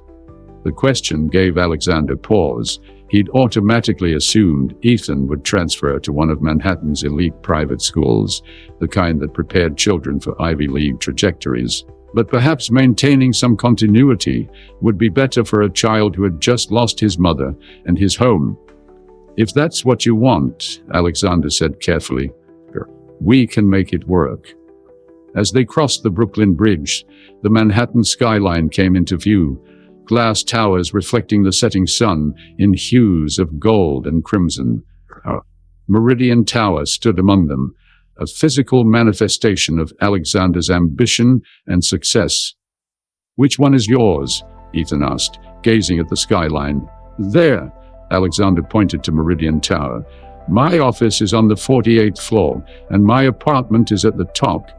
The question gave Alexander pause. He'd automatically assumed Ethan would transfer to one of Manhattan's elite private schools, the kind that prepared children for Ivy League trajectories. But perhaps maintaining some continuity would be better for a child who had just lost his mother and his home. "If that's what you want," Alexander said carefully, "we can make it work." As they crossed the Brooklyn Bridge, the Manhattan skyline came into view, glass towers reflecting the setting sun in hues of gold and crimson. Meridian Tower stood among them, a physical manifestation of Alexander's ambition and success. "Which one is yours?" Ethan asked, gazing at the skyline. "There," Alexander pointed to Meridian Tower. "My office is on the 48th floor, and my apartment is at the top."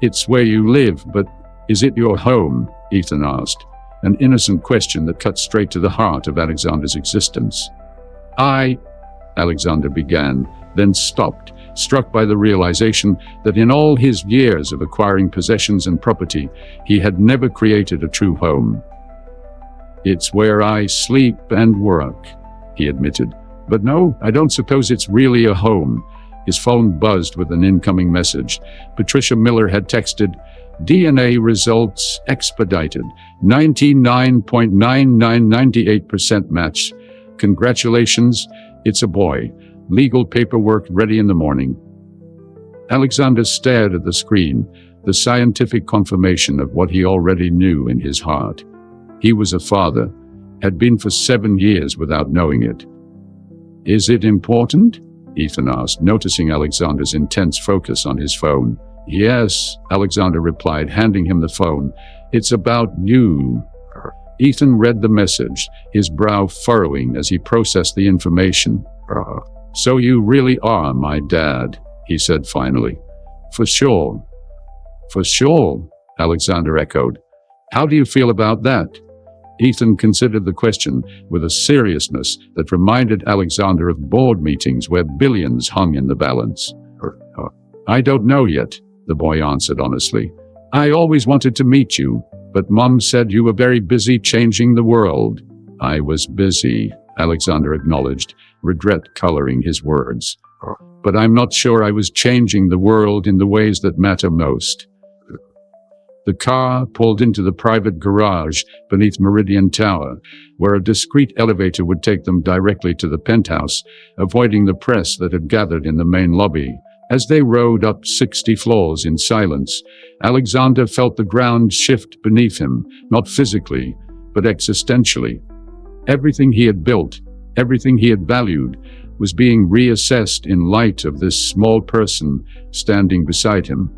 "It's where you live, but is it your home?" Ethan asked, an innocent question that cut straight to the heart of Alexander's existence. Alexander began, then stopped, struck by the realization that in all his years of acquiring possessions and property, he had never created a true home. "It's where I sleep and work," he admitted. "But no, I don't suppose it's really a home." His phone buzzed with an incoming message. Patricia Miller had texted, "DNA results expedited. 99.9998% match. Congratulations, it's a boy. Legal paperwork ready in the morning." Alexander stared at the screen, the scientific confirmation of what he already knew in his heart. He was a father, had been for 7 years without knowing it. "Is it important?" Ethan asked, noticing Alexander's intense focus on his phone. "Yes," Alexander replied, handing him the phone. "It's about you." Ethan read the message, his brow furrowing as he processed the information. "So you really are my dad," he said finally. "For sure." "For sure," Alexander echoed. "How do you feel about that?" Ethan considered the question with a seriousness that reminded Alexander of board meetings where billions hung in the balance. "I don't know yet," the boy answered honestly. I always wanted to meet you, but Mom said you were very busy changing the world. I was busy, Alexander acknowledged, regret coloring his words. But I'm not sure I was changing the world in the ways that matter most. The car pulled into the private garage beneath Meridian Tower, where a discreet elevator would take them directly to the penthouse, avoiding the press that had gathered in the main lobby. As they rode up 60 floors in silence, Alexander felt the ground shift beneath him, not physically, but existentially. Everything he had built, everything he had valued, was being reassessed in light of this small person standing beside him.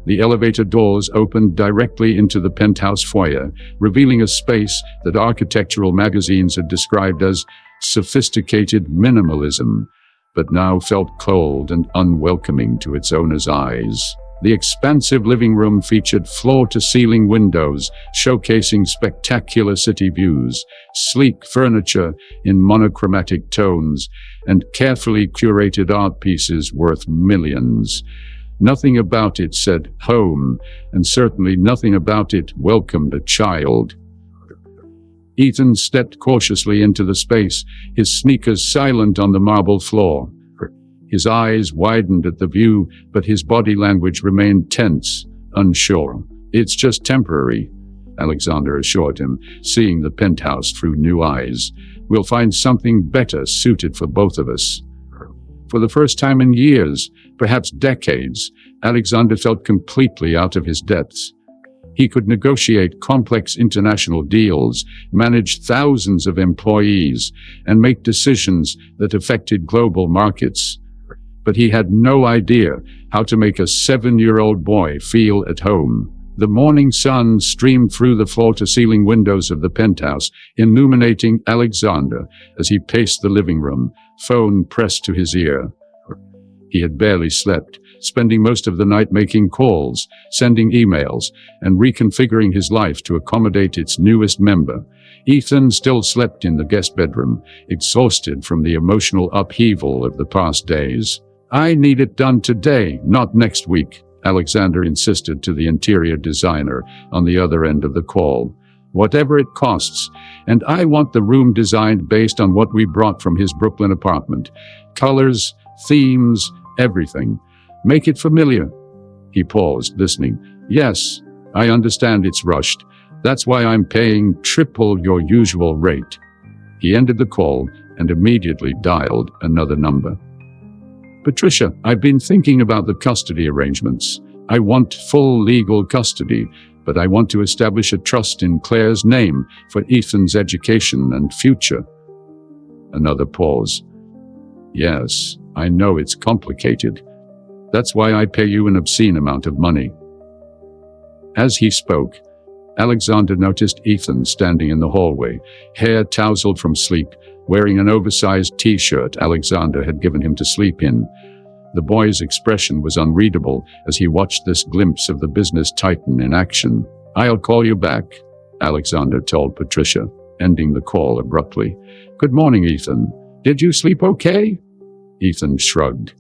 The elevator doors opened directly into the penthouse foyer, revealing a space that architectural magazines had described as sophisticated minimalism, but now felt cold and unwelcoming to its owner's eyes. The expansive living room featured floor-to-ceiling windows showcasing spectacular city views, sleek furniture in monochromatic tones, and carefully curated art pieces worth millions. Nothing about it said home, and certainly nothing about it welcomed a child. Ethan stepped cautiously into the space, his sneakers silent on the marble floor. His eyes widened at the view, but his body language remained tense, unsure. It's just temporary, Alexander assured him, seeing the penthouse through new eyes. We'll find something better suited for both of us. For the first time in years, perhaps decades, Alexander felt completely out of his depths. He could negotiate complex international deals, manage thousands of employees, and make decisions that affected global markets. But he had no idea how to make a 7-year-old boy feel at home. The morning sun streamed through the floor-to-ceiling windows of the penthouse, illuminating Alexander as he paced the living room, phone pressed to his ear. He had barely slept, spending most of the night making calls, sending emails, and reconfiguring his life to accommodate its newest member. Ethan still slept in the guest bedroom, exhausted from the emotional upheaval of the past days. I need it done today, not next week, Alexander insisted to the interior designer on the other end of the call. Whatever it costs, and I want the room designed based on what we brought from his Brooklyn apartment. Colors, themes, everything. Make it familiar. He paused, listening. Yes, I understand it's rushed. That's why I'm paying triple your usual rate. He ended the call and immediately dialed another number. Patricia, I've been thinking about the custody arrangements. I want full legal custody, but I want to establish a trust in Claire's name for Ethan's education and future. Another pause. Yes, I know it's complicated. That's why I pay you an obscene amount of money. As he spoke, Alexander noticed Ethan standing in the hallway, hair tousled from sleep, wearing an oversized t-shirt Alexander had given him to sleep in. The boy's expression was unreadable as he watched this glimpse of the business titan in action. I'll call you back, Alexander told Patricia, ending the call abruptly. Good morning, Ethan. Did you sleep okay? Ethan shrugged.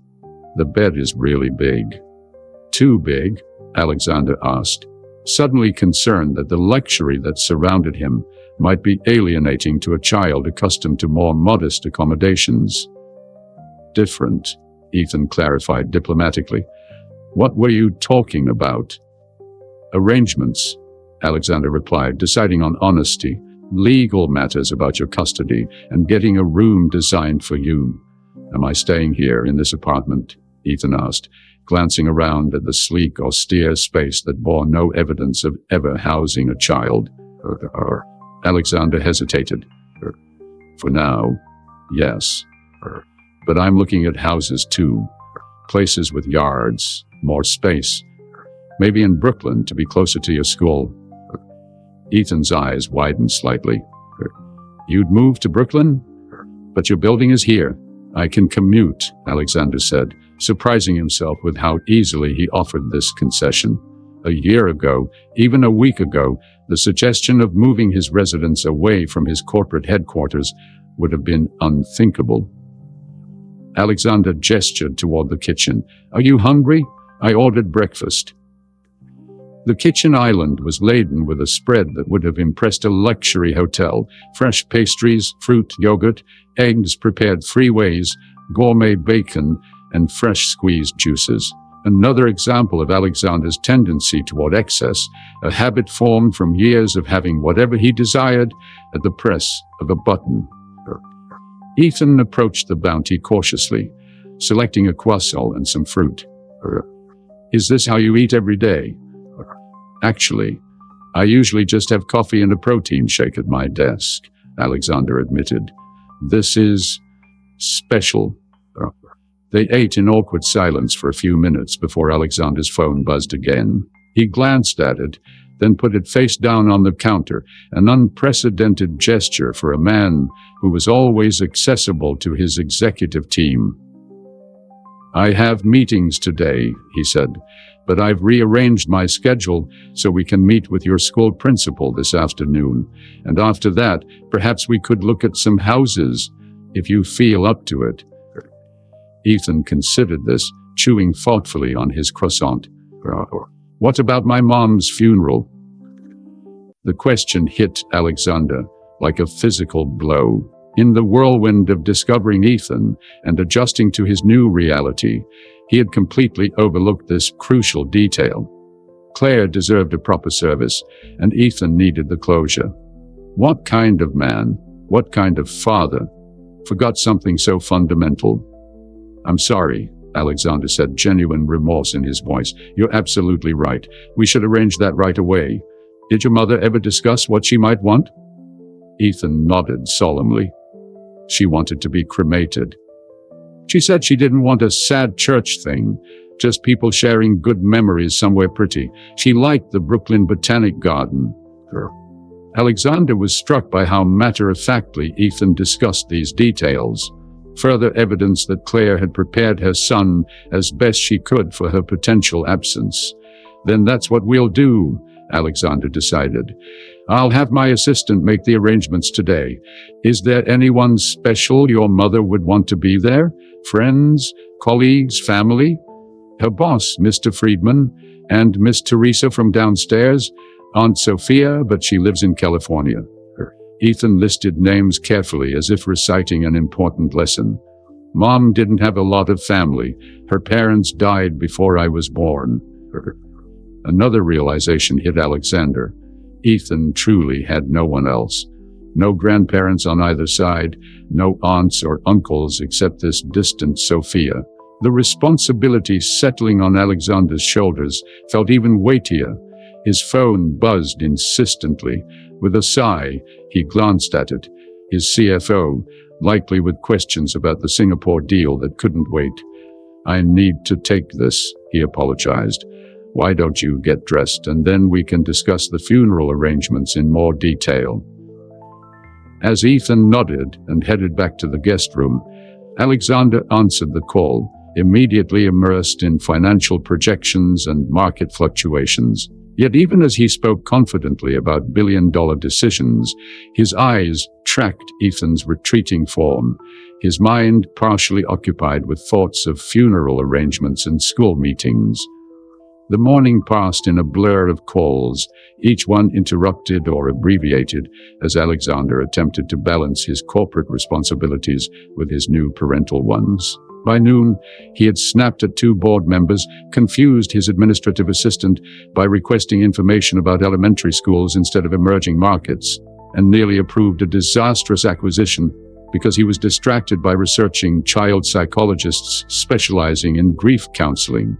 The bed is really big. Too big? Alexander asked, suddenly concerned that the luxury that surrounded him might be alienating to a child accustomed to more modest accommodations. Different, Ethan clarified diplomatically. What were you talking about? Arrangements, Alexander replied, deciding on honesty, legal matters about your custody, and getting a room designed for you. Am I staying here in this apartment? Ethan asked, glancing around at the sleek, austere space that bore no evidence of ever housing a child. Alexander hesitated. For now, yes. But I'm looking at houses too. Places with yards, more space. Maybe in Brooklyn to be closer to your school. Ethan's eyes widened slightly. You'd move to Brooklyn? But your building is here. I can commute, Alexander said, surprising himself with how easily he offered this concession. A year ago, even a week ago, the suggestion of moving his residence away from his corporate headquarters would have been unthinkable. Alexander gestured toward the kitchen. Are you hungry? I ordered breakfast. The kitchen island was laden with a spread that would have impressed a luxury hotel: fresh pastries, fruit, yogurt, eggs prepared 3 ways, gourmet bacon, and fresh squeezed juices. Another example of Alexander's tendency toward excess, a habit formed from years of having whatever he desired at the press of a button. Ethan approached the bounty cautiously, selecting a croissant and some fruit. "Is this how you eat every day?" "Actually, I usually just have coffee and a protein shake at my desk," Alexander admitted. "This is special." They ate in awkward silence for a few minutes before Alexander's phone buzzed again. He glanced at it, then put it face down on the counter, an unprecedented gesture for a man who was always accessible to his executive team. "I have meetings today," he said, "but I've rearranged my schedule so we can meet with your school principal this afternoon. And after that, perhaps we could look at some houses, if you feel up to it." Ethan considered this, chewing thoughtfully on his croissant. "What about my mom's funeral?" The question hit Alexander like a physical blow. In the whirlwind of discovering Ethan and adjusting to his new reality, he had completely overlooked this crucial detail. Claire deserved a proper service, and Ethan needed the closure. What kind of man, what kind of father, forgot something so fundamental? "I'm sorry," Alexander said, genuine remorse in his voice. "You're absolutely right. We should arrange that right away. Did your mother ever discuss what she might want?" Ethan nodded solemnly. "She wanted to be cremated. She said she didn't want a sad church thing, just people sharing good memories somewhere pretty. She liked the Brooklyn Botanic Garden." Alexander was struck by how matter-of-factly Ethan discussed these details. Further evidence that Claire had prepared her son as best she could for her potential absence. "Then that's what we'll do," Alexander decided. "I'll have my assistant make the arrangements today. Is there anyone special your mother would want to be there? Friends, colleagues, family?" "Her boss, Mr. Friedman, and Miss Teresa from downstairs, Aunt Sophia, but she lives in California." Ethan listed names carefully as if reciting an important lesson. "Mom didn't have a lot of family. Her parents died before I was born." Another realization hit Alexander. Ethan truly had no one else. No grandparents on either side, no aunts or uncles except this distant Sophia. The responsibility settling on Alexander's shoulders felt even weightier. His phone buzzed insistently. With a sigh, he glanced at it. His CFO, likely with questions about the Singapore deal that couldn't wait. "I need to take this," he apologized. "Why don't you get dressed and then we can discuss the funeral arrangements in more detail?" As Ethan nodded and headed back to the guest room, Alexander answered the call, immediately immersed in financial projections and market fluctuations. Yet even as he spoke confidently about billion-dollar decisions, his eyes tracked Ethan's retreating form, his mind partially occupied with thoughts of funeral arrangements and school meetings. The morning passed in a blur of calls, each one interrupted or abbreviated, as Alexander attempted to balance his corporate responsibilities with his new parental ones. By noon, he had snapped at 2 board members, confused his administrative assistant by requesting information about elementary schools instead of emerging markets, and nearly approved a disastrous acquisition because he was distracted by researching child psychologists specializing in grief counseling.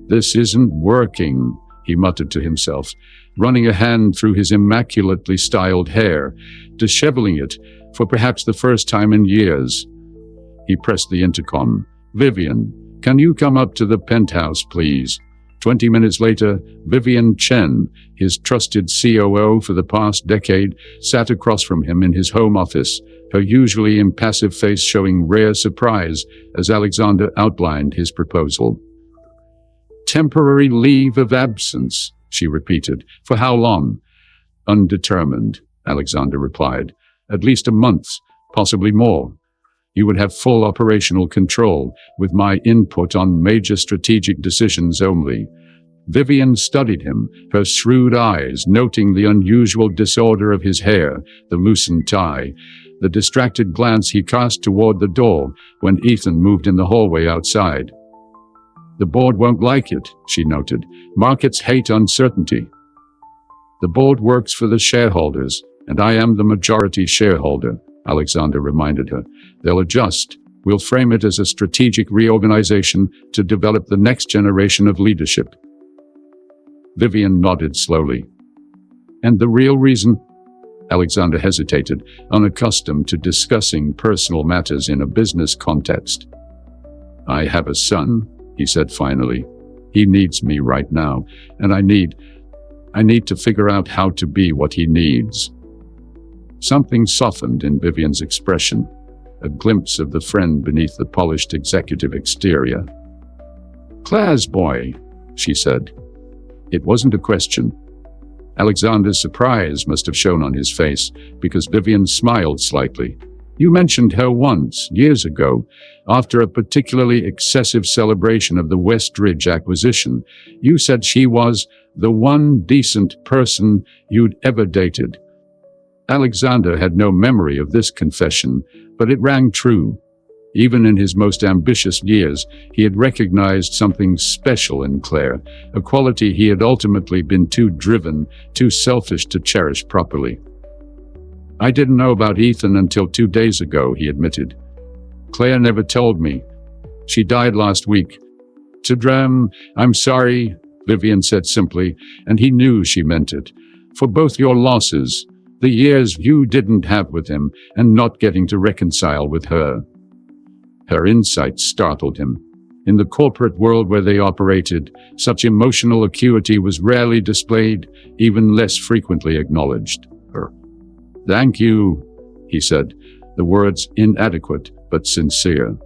"This isn't working," he muttered to himself, running a hand through his immaculately styled hair, disheveling it for perhaps the first time in years. He pressed the intercom. "Vivian, can you come up to the penthouse, please?" 20 minutes later, Vivian Chen, his trusted COO for the past decade, sat across from him in his home office, her usually impassive face showing rare surprise as Alexander outlined his proposal. "Temporary leave of absence," she repeated. "For how long?" "Undetermined," Alexander replied. "At least a month, possibly more. You would have full operational control, with my input on major strategic decisions only." Vivian studied him, her shrewd eyes noting the unusual disorder of his hair, the loosened tie, the distracted glance he cast toward the door when Ethan moved in the hallway outside. "The board won't like it," she noted. "Markets hate uncertainty." "The board works for the shareholders, and I am the majority shareholder," Alexander reminded her. "They'll adjust. We'll frame it as a strategic reorganization to develop the next generation of leadership." Vivian nodded slowly. "And the real reason?" Alexander hesitated, unaccustomed to discussing personal matters in a business context. "I have a son," he said finally. "He needs me right now, and I need to figure out how to be what he needs." Something softened in Vivian's expression, a glimpse of the friend beneath the polished executive exterior. "Claire's boy," she said. It wasn't a question. Alexander's surprise must have shown on his face, because Vivian smiled slightly. "You mentioned her once, years ago, after a particularly excessive celebration of the Westridge acquisition. You said she was the one decent person you'd ever dated." Alexander had no memory of this confession, but it rang true. Even in his most ambitious years, he had recognized something special in Claire, a quality he had ultimately been too driven, too selfish to cherish properly. "I didn't know about Ethan until 2 days ago," he admitted. "Claire never told me. She died last week." "I'm sorry," Vivian said simply, and he knew she meant it. "For both your losses, the years you didn't have with him, and not getting to reconcile with her." Her insight startled him. In the corporate world where they operated, such emotional acuity was rarely displayed, even less frequently acknowledged. "Thank you," he said, the words inadequate but sincere.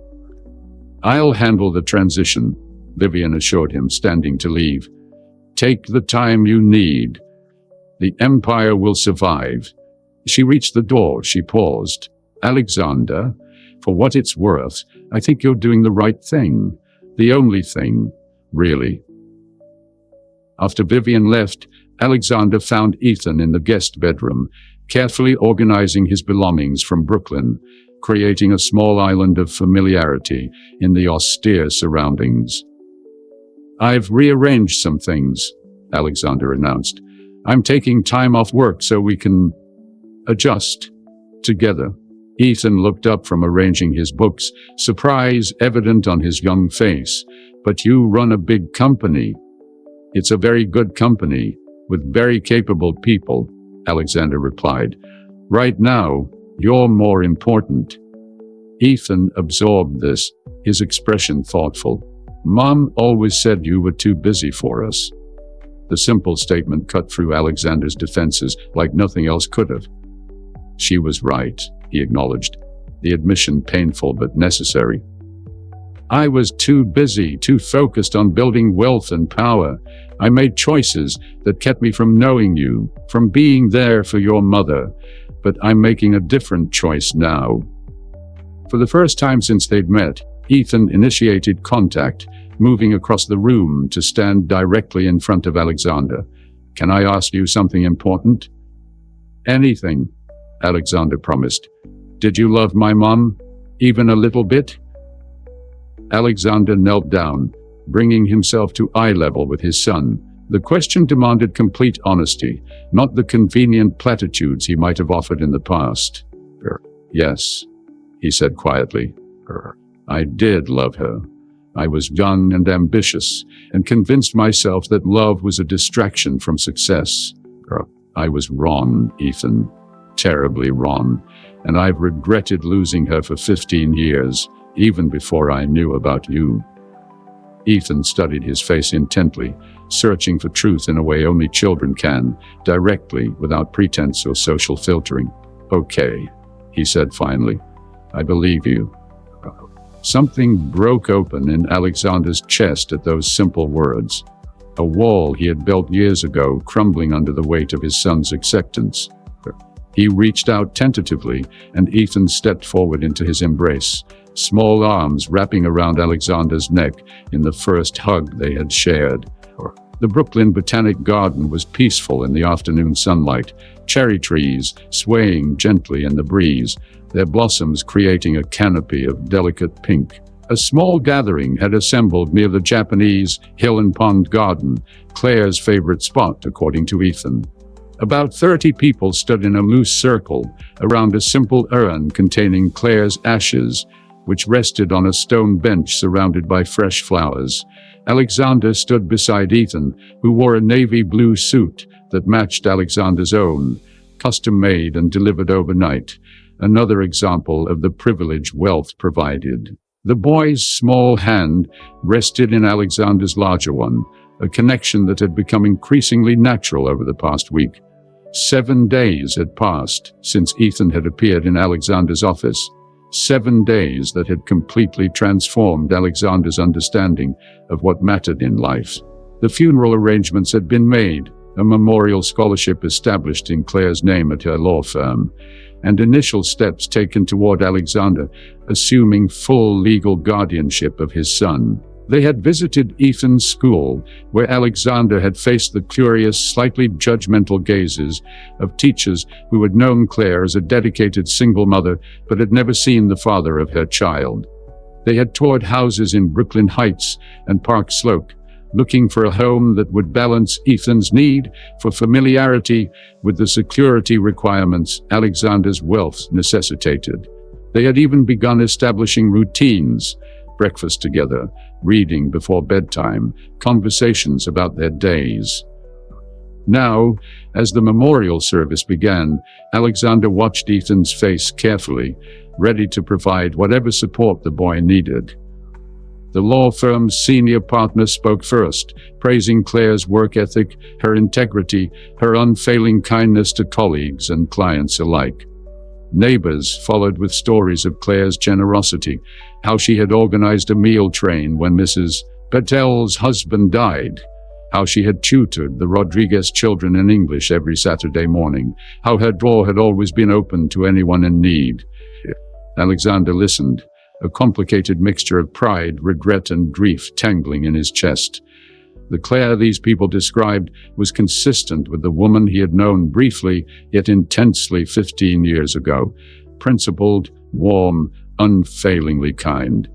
"I'll handle the transition," Vivian assured him, standing to leave. "Take the time you need. The empire will survive." She reached the door. She paused. "Alexander, for what it's worth, I think you're doing the right thing. The only thing, really." After Vivian left, Alexander found Ethan in the guest bedroom, carefully organizing his belongings from Brooklyn, creating a small island of familiarity in the austere surroundings. "I've rearranged some things," Alexander announced. "I'm taking time off work so we can adjust together." Ethan looked up from arranging his books, surprise evident on his young face. "But you run a big company." "It's a very good company, with very capable people," Alexander replied. "Right now, you're more important." Ethan absorbed this, his expression thoughtful. "Mom always said you were too busy for us." The simple statement cut through Alexander's defenses like nothing else could have. "She was right," he acknowledged, the admission painful but necessary. "I was too busy, too focused on building wealth and power. I made choices that kept me from knowing you, from being there for your mother. But I'm making a different choice now." For the first time since they'd met, Ethan initiated contact, moving across the room to stand directly in front of Alexander. "Can I ask you something important?" "Anything," Alexander promised. "Did you love my mom? Even a little bit?" Alexander knelt down, bringing himself to eye level with his son. The question demanded complete honesty, not the convenient platitudes he might have offered in the past. "Yes," he said quietly. "I did love her. I was young and ambitious, and convinced myself that love was a distraction from success. I was wrong, Ethan. Terribly wrong, and I've regretted losing her for 15 years, even before I knew about you." Ethan studied his face intently, searching for truth in a way only children can, directly, without pretense or social filtering. "Okay," he said finally. "I believe you." Something broke open in Alexander's chest at those simple words. A wall he had built years ago crumbling under the weight of his son's acceptance. He reached out tentatively, and Ethan stepped forward into his embrace, small arms wrapping around Alexander's neck in the first hug they had shared. The Brooklyn Botanic Garden was peaceful in the afternoon sunlight, cherry trees swaying gently in the breeze, their blossoms creating a canopy of delicate pink. A small gathering had assembled near the Japanese Hill and Pond Garden, Claire's favorite spot, according to Ethan. About 30 people stood in a loose circle around a simple urn containing Claire's ashes, which rested on a stone bench surrounded by fresh flowers. Alexander stood beside Ethan, who wore a navy blue suit that matched Alexander's own, custom-made and delivered overnight. Another example of the privilege wealth provided. The boy's small hand rested in Alexander's larger one, a connection that had become increasingly natural over the past week. 7 days had passed since Ethan had appeared in Alexander's office. 7 days that had completely transformed Alexander's understanding of what mattered in life. The funeral arrangements had been made, a memorial scholarship established in Claire's name at her law firm, and initial steps taken toward Alexander assuming full legal guardianship of his son. They had visited Ethan's school, where Alexander had faced the curious, slightly judgmental gazes of teachers who had known Claire as a dedicated single mother but had never seen the father of her child. They had toured houses in Brooklyn Heights and Park Slope, looking for a home that would balance Ethan's need for familiarity with the security requirements Alexander's wealth necessitated. They had even begun establishing routines: breakfast together, reading before bedtime, conversations about their days. Now, as the memorial service began, Alexander watched Ethan's face carefully, ready to provide whatever support the boy needed. The law firm's senior partner spoke first, praising Claire's work ethic, her integrity, her unfailing kindness to colleagues and clients alike. Neighbors followed with stories of Claire's generosity, how she had organized a meal train when Mrs. Patel's husband died, how she had tutored the Rodriguez children in English every Saturday morning, how her door had always been open to anyone in need. Alexander listened, a complicated mixture of pride, regret, and grief tangling in his chest. The Claire these people described was consistent with the woman he had known briefly, yet intensely 15 years ago. Principled, warm, unfailingly kind.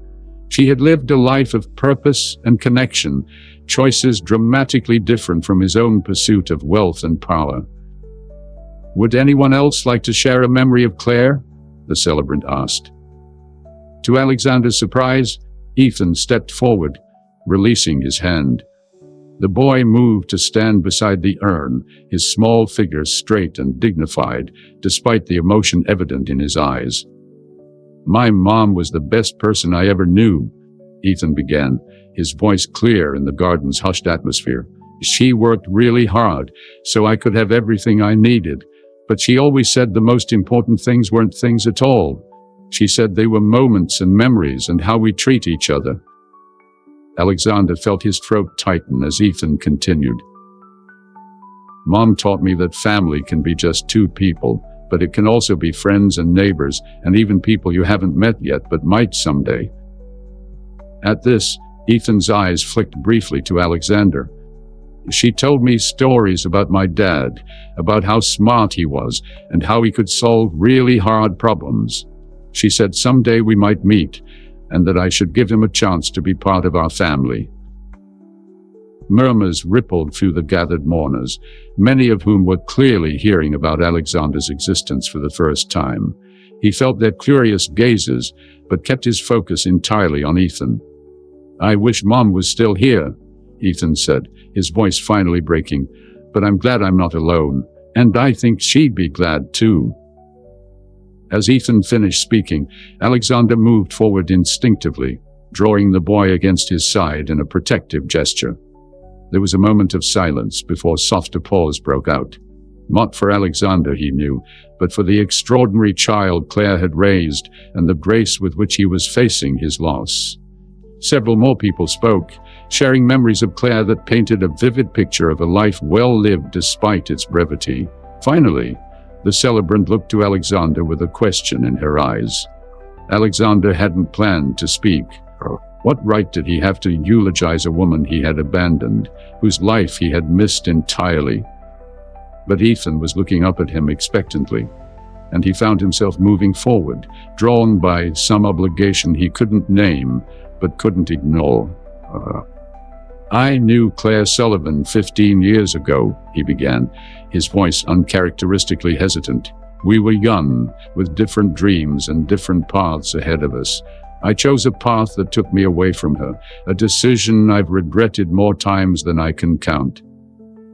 She had lived a life of purpose and connection, choices dramatically different from his own pursuit of wealth and power. "Would anyone else like to share a memory of Claire?" the celebrant asked. To Alexander's surprise, Ethan stepped forward, releasing his hand. The boy moved to stand beside the urn, his small figure straight and dignified, despite the emotion evident in his eyes. "My mom was the best person I ever knew," Ethan began, his voice clear in the garden's hushed atmosphere. "She worked really hard, so I could have everything I needed, but she always said the most important things weren't things at all. She said they were moments and memories and how we treat each other." Alexander felt his throat tighten as Ethan continued. "Mom taught me that family can be just two people, but it can also be friends and neighbors, and even people you haven't met yet but might someday." At this, Ethan's eyes flicked briefly to Alexander. "She told me stories about my dad, about how smart he was, and how he could solve really hard problems. She said someday we might meet, and that I should give him a chance to be part of our family." Murmurs rippled through the gathered mourners, many of whom were clearly hearing about Alexander's existence for the first time. He felt their curious gazes, but kept his focus entirely on Ethan. "I wish Mom was still here," Ethan said, his voice finally breaking, "but I'm glad I'm not alone, and I think she'd be glad too." As Ethan finished speaking, Alexander moved forward instinctively, drawing the boy against his side in a protective gesture. There was a moment of silence before soft applause broke out. Not for Alexander, he knew, but for the extraordinary child Claire had raised and the grace with which he was facing his loss. Several more people spoke, sharing memories of Claire that painted a vivid picture of a life well lived despite its brevity. Finally, the celebrant looked to Alexander with a question in her eyes. Alexander hadn't planned to speak. What right did he have to eulogize a woman he had abandoned, whose life he had missed entirely? But Ethan was looking up at him expectantly, and he found himself moving forward, drawn by some obligation he couldn't name, but couldn't ignore. I knew Claire Sullivan 15 years ago, he began, his voice uncharacteristically hesitant. We were young, with different dreams and different paths ahead of us. I chose a path that took me away from her, a decision I've regretted more times than I can count.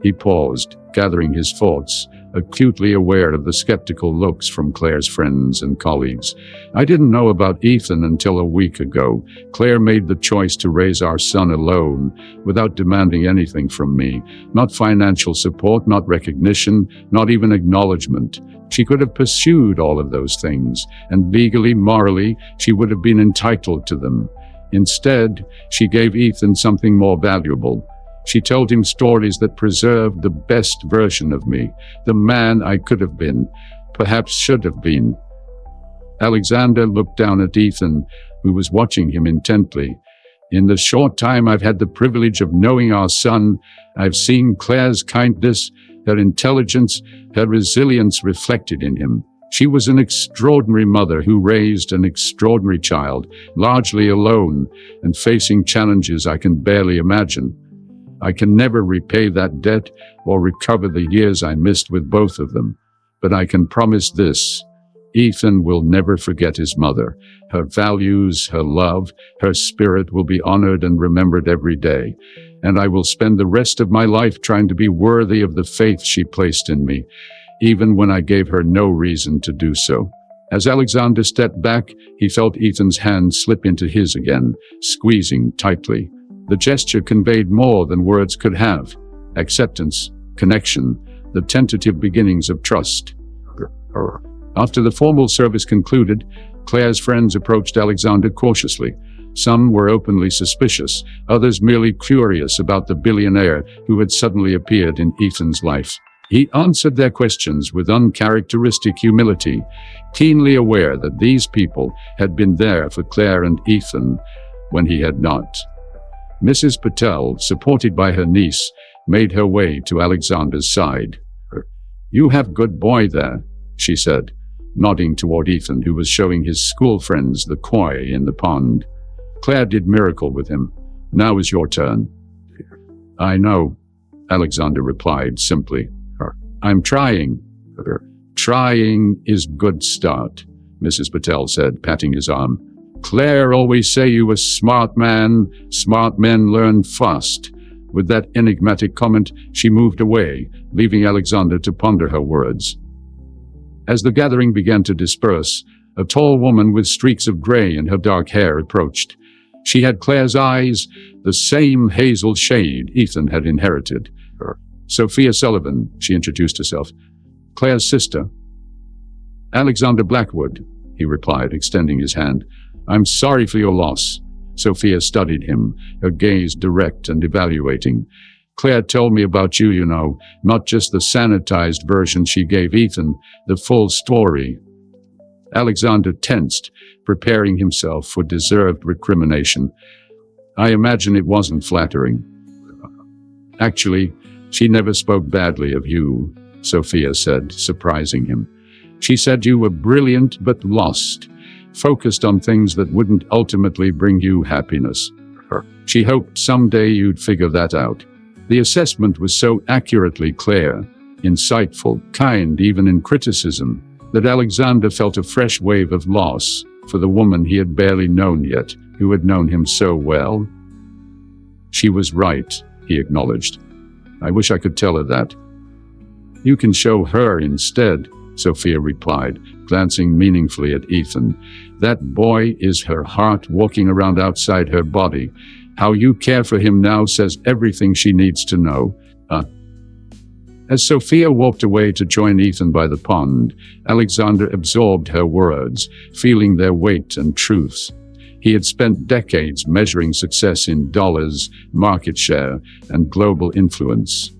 He paused, gathering his thoughts, acutely aware of the skeptical looks from Claire's friends and colleagues. I didn't know about Ethan until a week ago. Claire made the choice to raise our son alone, without demanding anything from me. Not financial support, not recognition, not even acknowledgement. She could have pursued all of those things, and legally, morally, she would have been entitled to them. Instead, she gave Ethan something more valuable. She told him stories that preserved the best version of me, the man I could have been, perhaps should have been. Alexander looked down at Ethan, who was watching him intently. In the short time I've had the privilege of knowing our son, I've seen Claire's kindness, her intelligence, her resilience reflected in him. She was an extraordinary mother who raised an extraordinary child, largely alone, and facing challenges I can barely imagine. I can never repay that debt or recover the years I missed with both of them. But I can promise this: Ethan will never forget his mother. Her values, her love, her spirit will be honored and remembered every day. And I will spend the rest of my life trying to be worthy of the faith she placed in me, even when I gave her no reason to do so. As Alexander stepped back, he felt Ethan's hand slip into his again, squeezing tightly. The gesture conveyed more than words could have: acceptance, connection, the tentative beginnings of trust. After the formal service concluded, Claire's friends approached Alexander cautiously. Some were openly suspicious, others merely curious about the billionaire who had suddenly appeared in Ethan's life. He answered their questions with uncharacteristic humility, keenly aware that these people had been there for Claire and Ethan when he had not. Mrs. Patel, supported by her niece, made her way to Alexander's side. "You have good boy there," she said, nodding toward Ethan, who was showing his school friends the koi in the pond. "Claire did miracle with him. Now is your turn." "I know," Alexander replied simply. "I'm trying." "Trying is good start," Mrs. Patel said, patting his arm. "Claire always say you a smart man. Smart men learn fast." With that enigmatic comment, she moved away, leaving Alexander to ponder her words. As the gathering began to disperse, a tall woman with streaks of gray in her dark hair approached. She had Claire's eyes, the same hazel shade Ethan had inherited. "Sophia Sullivan," she introduced herself. "Claire's sister." "Alexander Blackwood," he replied, extending his hand. "I'm sorry for your loss." Sophia studied him, her gaze direct and evaluating. "Claire told me about you, not just the sanitized version she gave Ethan, the full story." Alexander tensed, preparing himself for deserved recrimination. "I imagine it wasn't flattering." "Actually, she never spoke badly of you," Sophia said, surprising him. "She said you were brilliant but lost, focused on things that wouldn't ultimately bring you happiness. She hoped someday you'd figure that out." The assessment was so accurately clear, insightful, kind even in criticism, that Alexander felt a fresh wave of loss for the woman he had barely known yet, who had known him so well. "She was right," he acknowledged. "I wish I could tell her that." "You can show her instead," Sophia replied, glancing meaningfully at Ethan. "That boy is her heart walking around outside her body. How you care for him now says everything she needs to know." As Sophia walked away to join Ethan by the pond, Alexander absorbed her words, feeling their weight and truth. He had spent decades measuring success in dollars, market share, and global influence.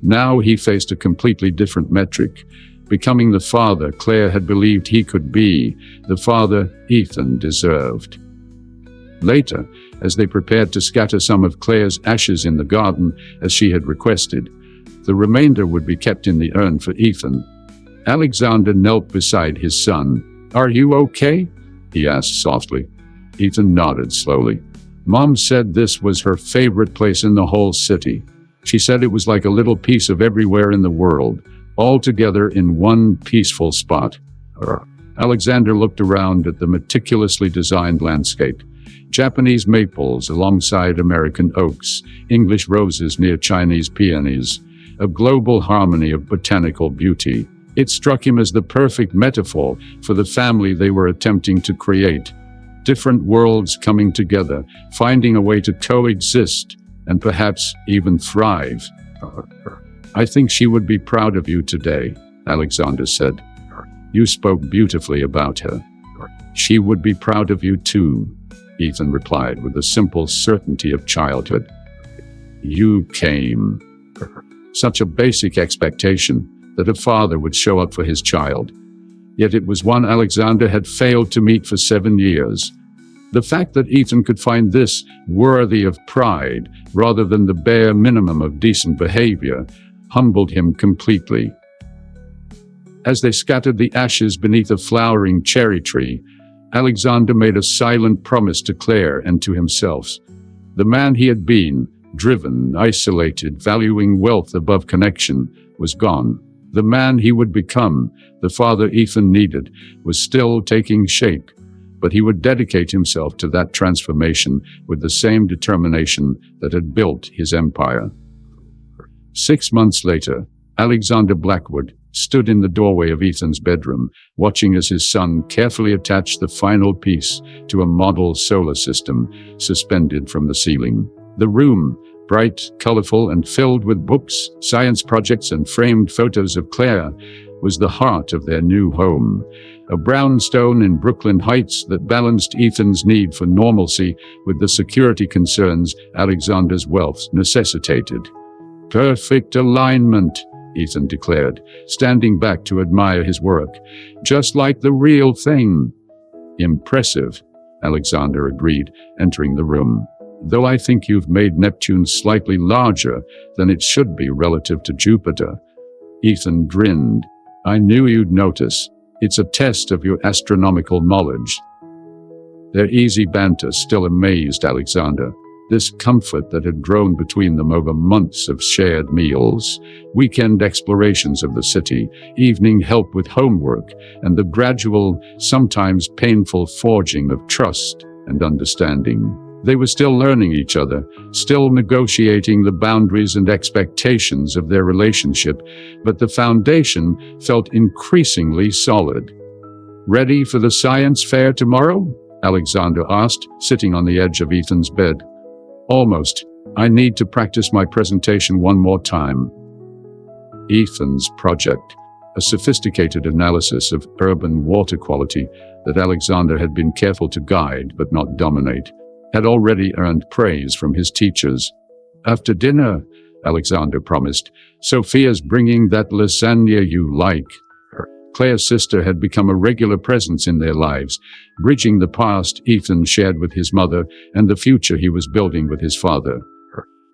Now he faced a completely different metric: becoming the father Claire had believed he could be, the father Ethan deserved. Later, as they prepared to scatter some of Claire's ashes in the garden as she had requested. The remainder would be kept in the urn for Ethan. Alexander knelt beside his son. "Are you okay?" he asked softly. Ethan nodded slowly. "Mom said this was her favorite place in the whole city. She said it was like a little piece of everywhere in the world, all together in one peaceful spot." Alexander looked around at the meticulously designed landscape. Japanese maples alongside American oaks, English roses near Chinese peonies, a global harmony of botanical beauty. It struck him as the perfect metaphor for the family they were attempting to create. Different worlds coming together, finding a way to coexist, and perhaps even thrive. "I think she would be proud of you today," Alexander said. "You spoke beautifully about her." "She would be proud of you too," Ethan replied with the simple certainty of childhood. "You came." Such a basic expectation that a father would show up for his child. Yet it was one Alexander had failed to meet for 7 years. The fact that Ethan could find this worthy of pride rather than the bare minimum of decent behavior humbled him completely. As they scattered the ashes beneath a flowering cherry tree, Alexander made a silent promise to Claire and to himself. The man he had been, driven, isolated, valuing wealth above connection, was gone. The man he would become, the father Ethan needed, was still taking shape, but he would dedicate himself to that transformation with the same determination that had built his empire. 6 months later, Alexander Blackwood stood in the doorway of Ethan's bedroom, watching as his son carefully attached the final piece to a model solar system suspended from the ceiling. The room, bright, colorful, and filled with books, science projects, and framed photos of Claire, was the heart of their new home, a brownstone in Brooklyn Heights that balanced Ethan's need for normalcy with the security concerns Alexander's wealth necessitated. "Perfect alignment," Ethan declared, standing back to admire his work. "Just like the real thing." "Impressive," Alexander agreed, entering the room. "Though I think you've made Neptune slightly larger than it should be relative to Jupiter." Ethan grinned. "I knew you'd notice. It's a test of your astronomical knowledge." Their easy banter still amazed Alexander. This comfort that had grown between them over months of shared meals, weekend explorations of the city, evening help with homework, and the gradual, sometimes painful forging of trust and understanding. They were still learning each other, still negotiating the boundaries and expectations of their relationship, but the foundation felt increasingly solid. "Ready for the science fair tomorrow?" Alexander asked, sitting on the edge of Ethan's bed. "Almost. I need to practice my presentation one more time." Ethan's project, a sophisticated analysis of urban water quality that Alexander had been careful to guide but not dominate, had already earned praise from his teachers. "After dinner," Alexander promised, "Sophia's bringing that lasagna you like." Claire's sister had become a regular presence in their lives, bridging the past Ethan shared with his mother and the future he was building with his father.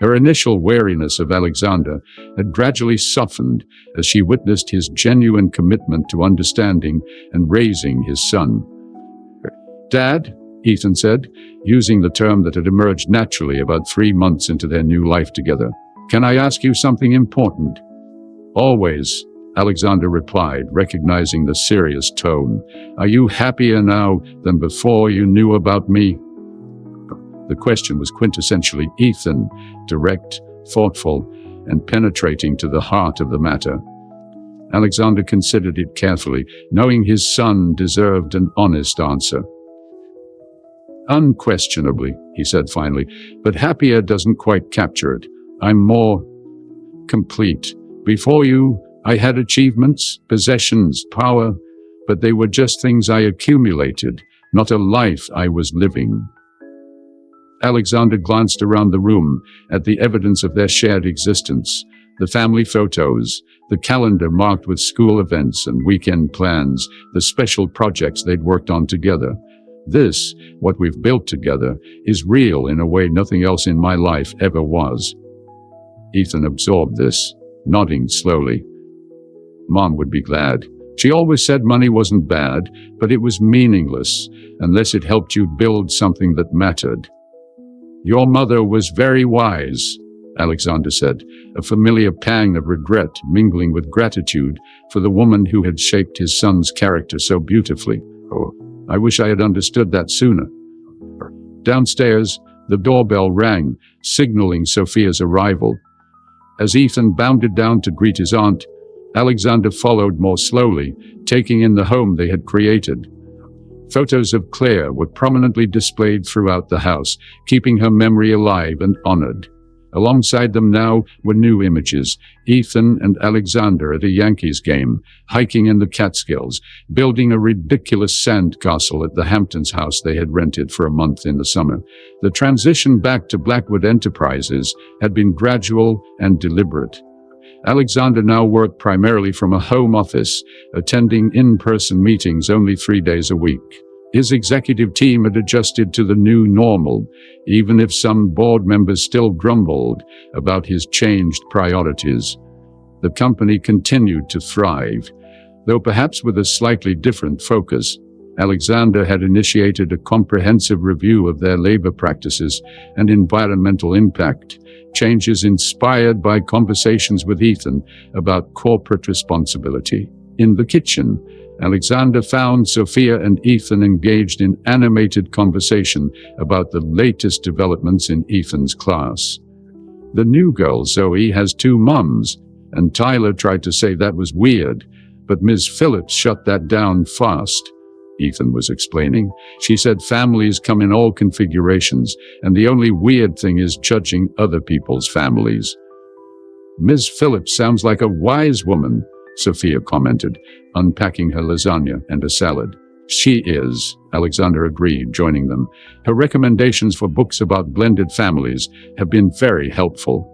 Her initial wariness of Alexander had gradually softened as she witnessed his genuine commitment to understanding and raising his son. "Dad," Ethan said, using the term that had emerged naturally about 3 months into their new life together, "can I ask you something important?" "Always," Alexander replied, recognizing the serious tone. "Are you happier now than before you knew about me?" The question was quintessentially Ethan, direct, thoughtful, and penetrating to the heart of the matter. Alexander considered it carefully, knowing his son deserved an honest answer. "Unquestionably," he said finally, "but happier doesn't quite capture it. I'm more complete. Before you, I had achievements, possessions, power, but they were just things I accumulated, not a life I was living." Alexander glanced around the room at the evidence of their shared existence, the family photos, the calendar marked with school events and weekend plans, the special projects they'd worked on together. This, what we've built together, is real in a way nothing else in my life ever was. Ethan absorbed this, nodding slowly. Mom would be glad. She always said money wasn't bad, but it was meaningless unless it helped you build something that mattered. Your mother was very wise, Alexander said, a familiar pang of regret mingling with gratitude for the woman who had shaped his son's character so beautifully. Oh, I wish I had understood that sooner. Downstairs, the doorbell rang, signaling Sophia's arrival. As Ethan bounded down to greet his aunt, Alexander followed more slowly, taking in the home they had created. Photos of Claire were prominently displayed throughout the house, keeping her memory alive and honored. Alongside them now were new images: Ethan and Alexander at a Yankees game, hiking in the Catskills, building a ridiculous sandcastle at the Hamptons house they had rented for a month in the summer. The transition back to Blackwood Enterprises had been gradual and deliberate. Alexander now worked primarily from a home office, attending in-person meetings only 3 days a week. His executive team had adjusted to the new normal, even if some board members still grumbled about his changed priorities. The company continued to thrive, though perhaps with a slightly different focus. Alexander had initiated a comprehensive review of their labor practices and environmental impact, changes inspired by conversations with Ethan about corporate responsibility. In the kitchen, Alexander found Sophia and Ethan engaged in animated conversation about the latest developments in Ethan's class. The new girl, Zoe, has 2 moms, and Tyler tried to say that was weird, but Ms. Phillips shut that down fast. Ethan was explaining. She said families come in all configurations, and the only weird thing is judging other people's families. Ms. Phillips sounds like a wise woman, Sophia commented, unpacking her lasagna and a salad. She is, Alexander agreed, joining them. Her recommendations for books about blended families have been very helpful.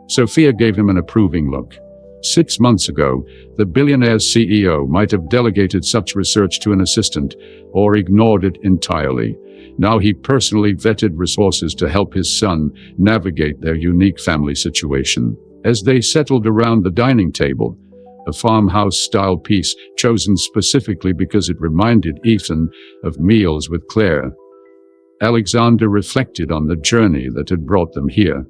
Sophia gave him an approving look. 6 months ago, the Billionaire CEO might have delegated such research to an assistant or ignored it entirely. Now he personally vetted resources to help his son navigate their unique family situation. As they settled around the dining table, a farmhouse-style piece chosen specifically because it reminded Ethan of meals with Claire, Alexander reflected on the journey that had brought them here.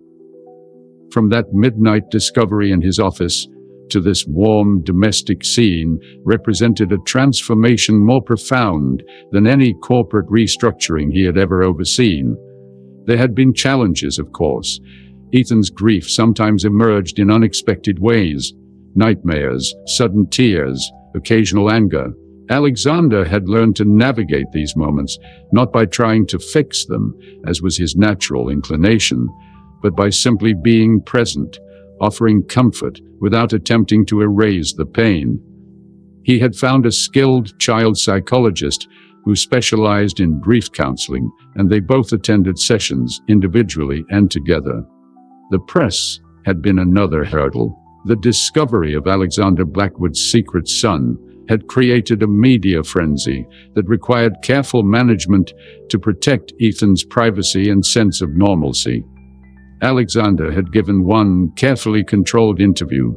From that midnight discovery in his office to this warm domestic scene represented a transformation more profound than any corporate restructuring he had ever overseen. There had been challenges, of course. Ethan's grief sometimes emerged in unexpected ways. Nightmares, sudden tears, occasional anger. Alexander had learned to navigate these moments, not by trying to fix them, as was his natural inclination, but by simply being present, offering comfort without attempting to erase the pain. He had found a skilled child psychologist who specialized in grief counseling, and they both attended sessions individually and together. The press had been another hurdle. The discovery of Alexander Blackwood's secret son had created a media frenzy that required careful management to protect Ethan's privacy and sense of normalcy. Alexander had given one carefully controlled interview,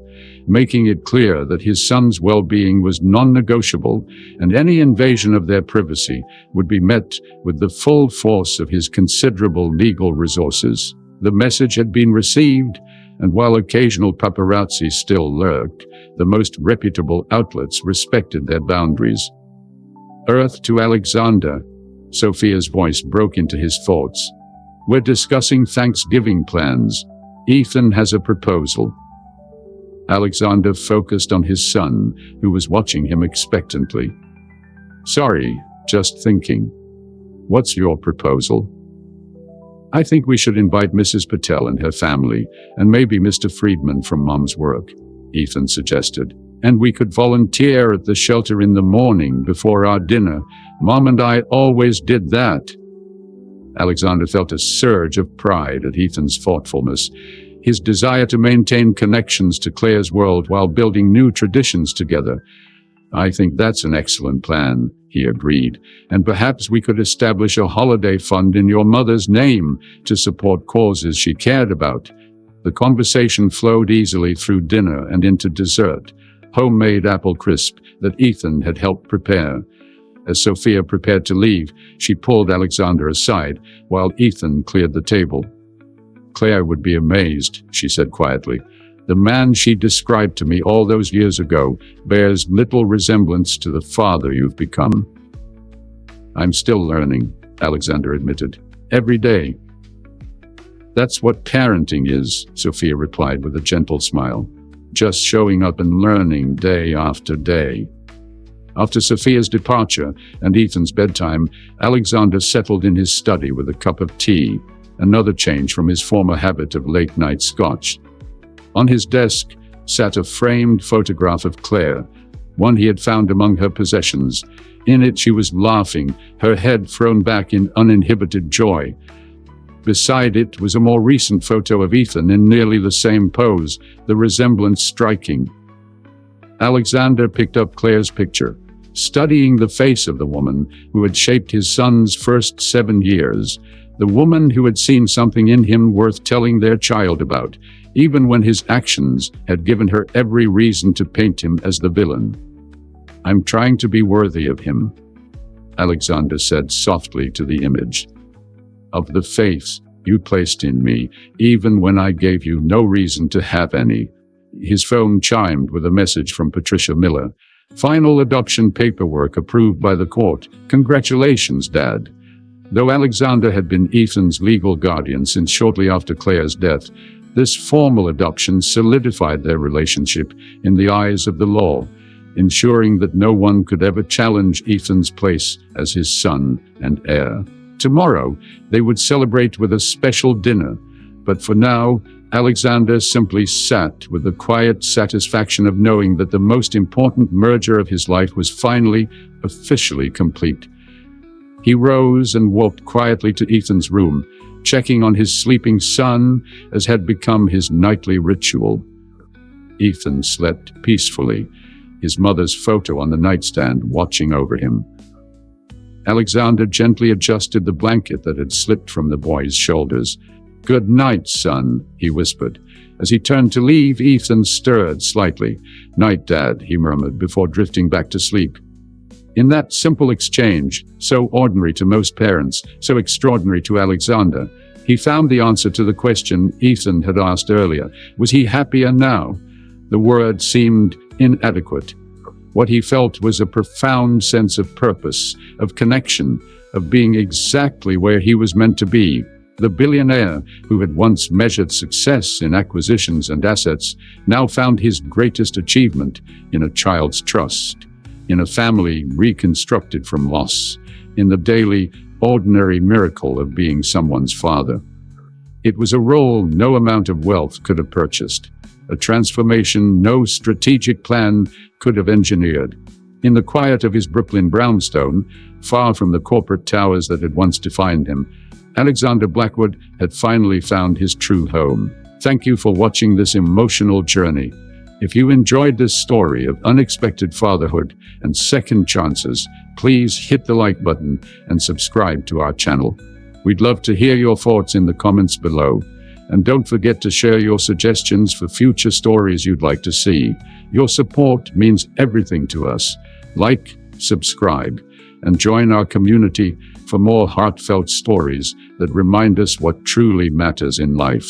making it clear that his son's well-being was non-negotiable, and any invasion of their privacy would be met with the full force of his considerable legal resources. The message had been received, and while occasional paparazzi still lurked, the most reputable outlets respected their boundaries. Earth to Alexander, Sophia's voice broke into his thoughts. We're discussing Thanksgiving plans. Ethan has a proposal. Alexander focused on his son, who was watching him expectantly. Sorry, just thinking. What's your proposal? I think we should invite Mrs. Patel and her family, and maybe Mr. Friedman from Mom's work, Ethan suggested. And we could volunteer at the shelter in the morning before our dinner. Mom and I always did that. Alexander felt a surge of pride at Ethan's thoughtfulness. His desire to maintain connections to Claire's world while building new traditions together I think that's an excellent plan, he agreed, and perhaps we could establish a holiday fund in your mother's name to support causes she cared about. The conversation flowed easily through dinner and into dessert, homemade apple crisp that Ethan had helped prepare. As Sophia prepared to leave, she pulled Alexander aside while Ethan cleared the table. Claire would be amazed, she said quietly. The man she described to me all those years ago bears little resemblance to the father you've become. I'm still learning, Alexander admitted. Every day. That's what parenting is, Sophia replied with a gentle smile. Just showing up and learning day after day. After Sophia's departure and Ethan's bedtime, Alexander settled in his study with a cup of tea, another change from his former habit of late-night scotch. On his desk sat a framed photograph of Claire, one he had found among her possessions. In it she was laughing, her head thrown back in uninhibited joy. Beside it was a more recent photo of Ethan in nearly the same pose, the resemblance striking. Alexander picked up Claire's picture, studying the face of the woman who had shaped his son's first 7 years, the woman who had seen something in him worth telling their child about, even when his actions had given her every reason to paint him as the villain. I'm trying to be worthy of him, Alexander said softly to the image. Of the faith you placed in me, even when I gave you no reason to have any. His phone chimed with a message from Patricia Miller. Final adoption paperwork approved by the court. Congratulations, Dad. Though Alexander had been Ethan's legal guardian since shortly after Claire's death, this formal adoption solidified their relationship in the eyes of the law, ensuring that no one could ever challenge Ethan's place as his son and heir. Tomorrow, they would celebrate with a special dinner, but for now, Alexander simply sat with the quiet satisfaction of knowing that the most important merger of his life was finally, officially complete. He rose and walked quietly to Ethan's room, checking on his sleeping son as had become his nightly ritual. Ethan slept peacefully, his mother's photo on the nightstand watching over him. Alexander gently adjusted the blanket that had slipped from the boy's shoulders. Good night, son, he whispered. As he turned to leave, Ethan stirred slightly. Night, Dad, he murmured before drifting back to sleep. In that simple exchange, so ordinary to most parents, so extraordinary to Alexander, he found the answer to the question Ethan had asked earlier. Was he happier now? The word seemed inadequate. What he felt was a profound sense of purpose, of connection, of being exactly where he was meant to be. The billionaire, who had once measured success in acquisitions and assets, now found his greatest achievement in a child's trust, in a family reconstructed from loss, in the daily, ordinary miracle of being someone's father. It was a role no amount of wealth could have purchased, a transformation no strategic plan could have engineered. In the quiet of his Brooklyn brownstone, far from the corporate towers that had once defined him, Alexander Blackwood had finally found his true home. Thank you for watching this emotional journey. If you enjoyed this story of unexpected fatherhood and second chances, please hit the like button and subscribe to our channel. We'd love to hear your thoughts in the comments below. And don't forget to share your suggestions for future stories you'd like to see. Your support means everything to us. Like, subscribe, and join our community for more heartfelt stories that remind us what truly matters in life.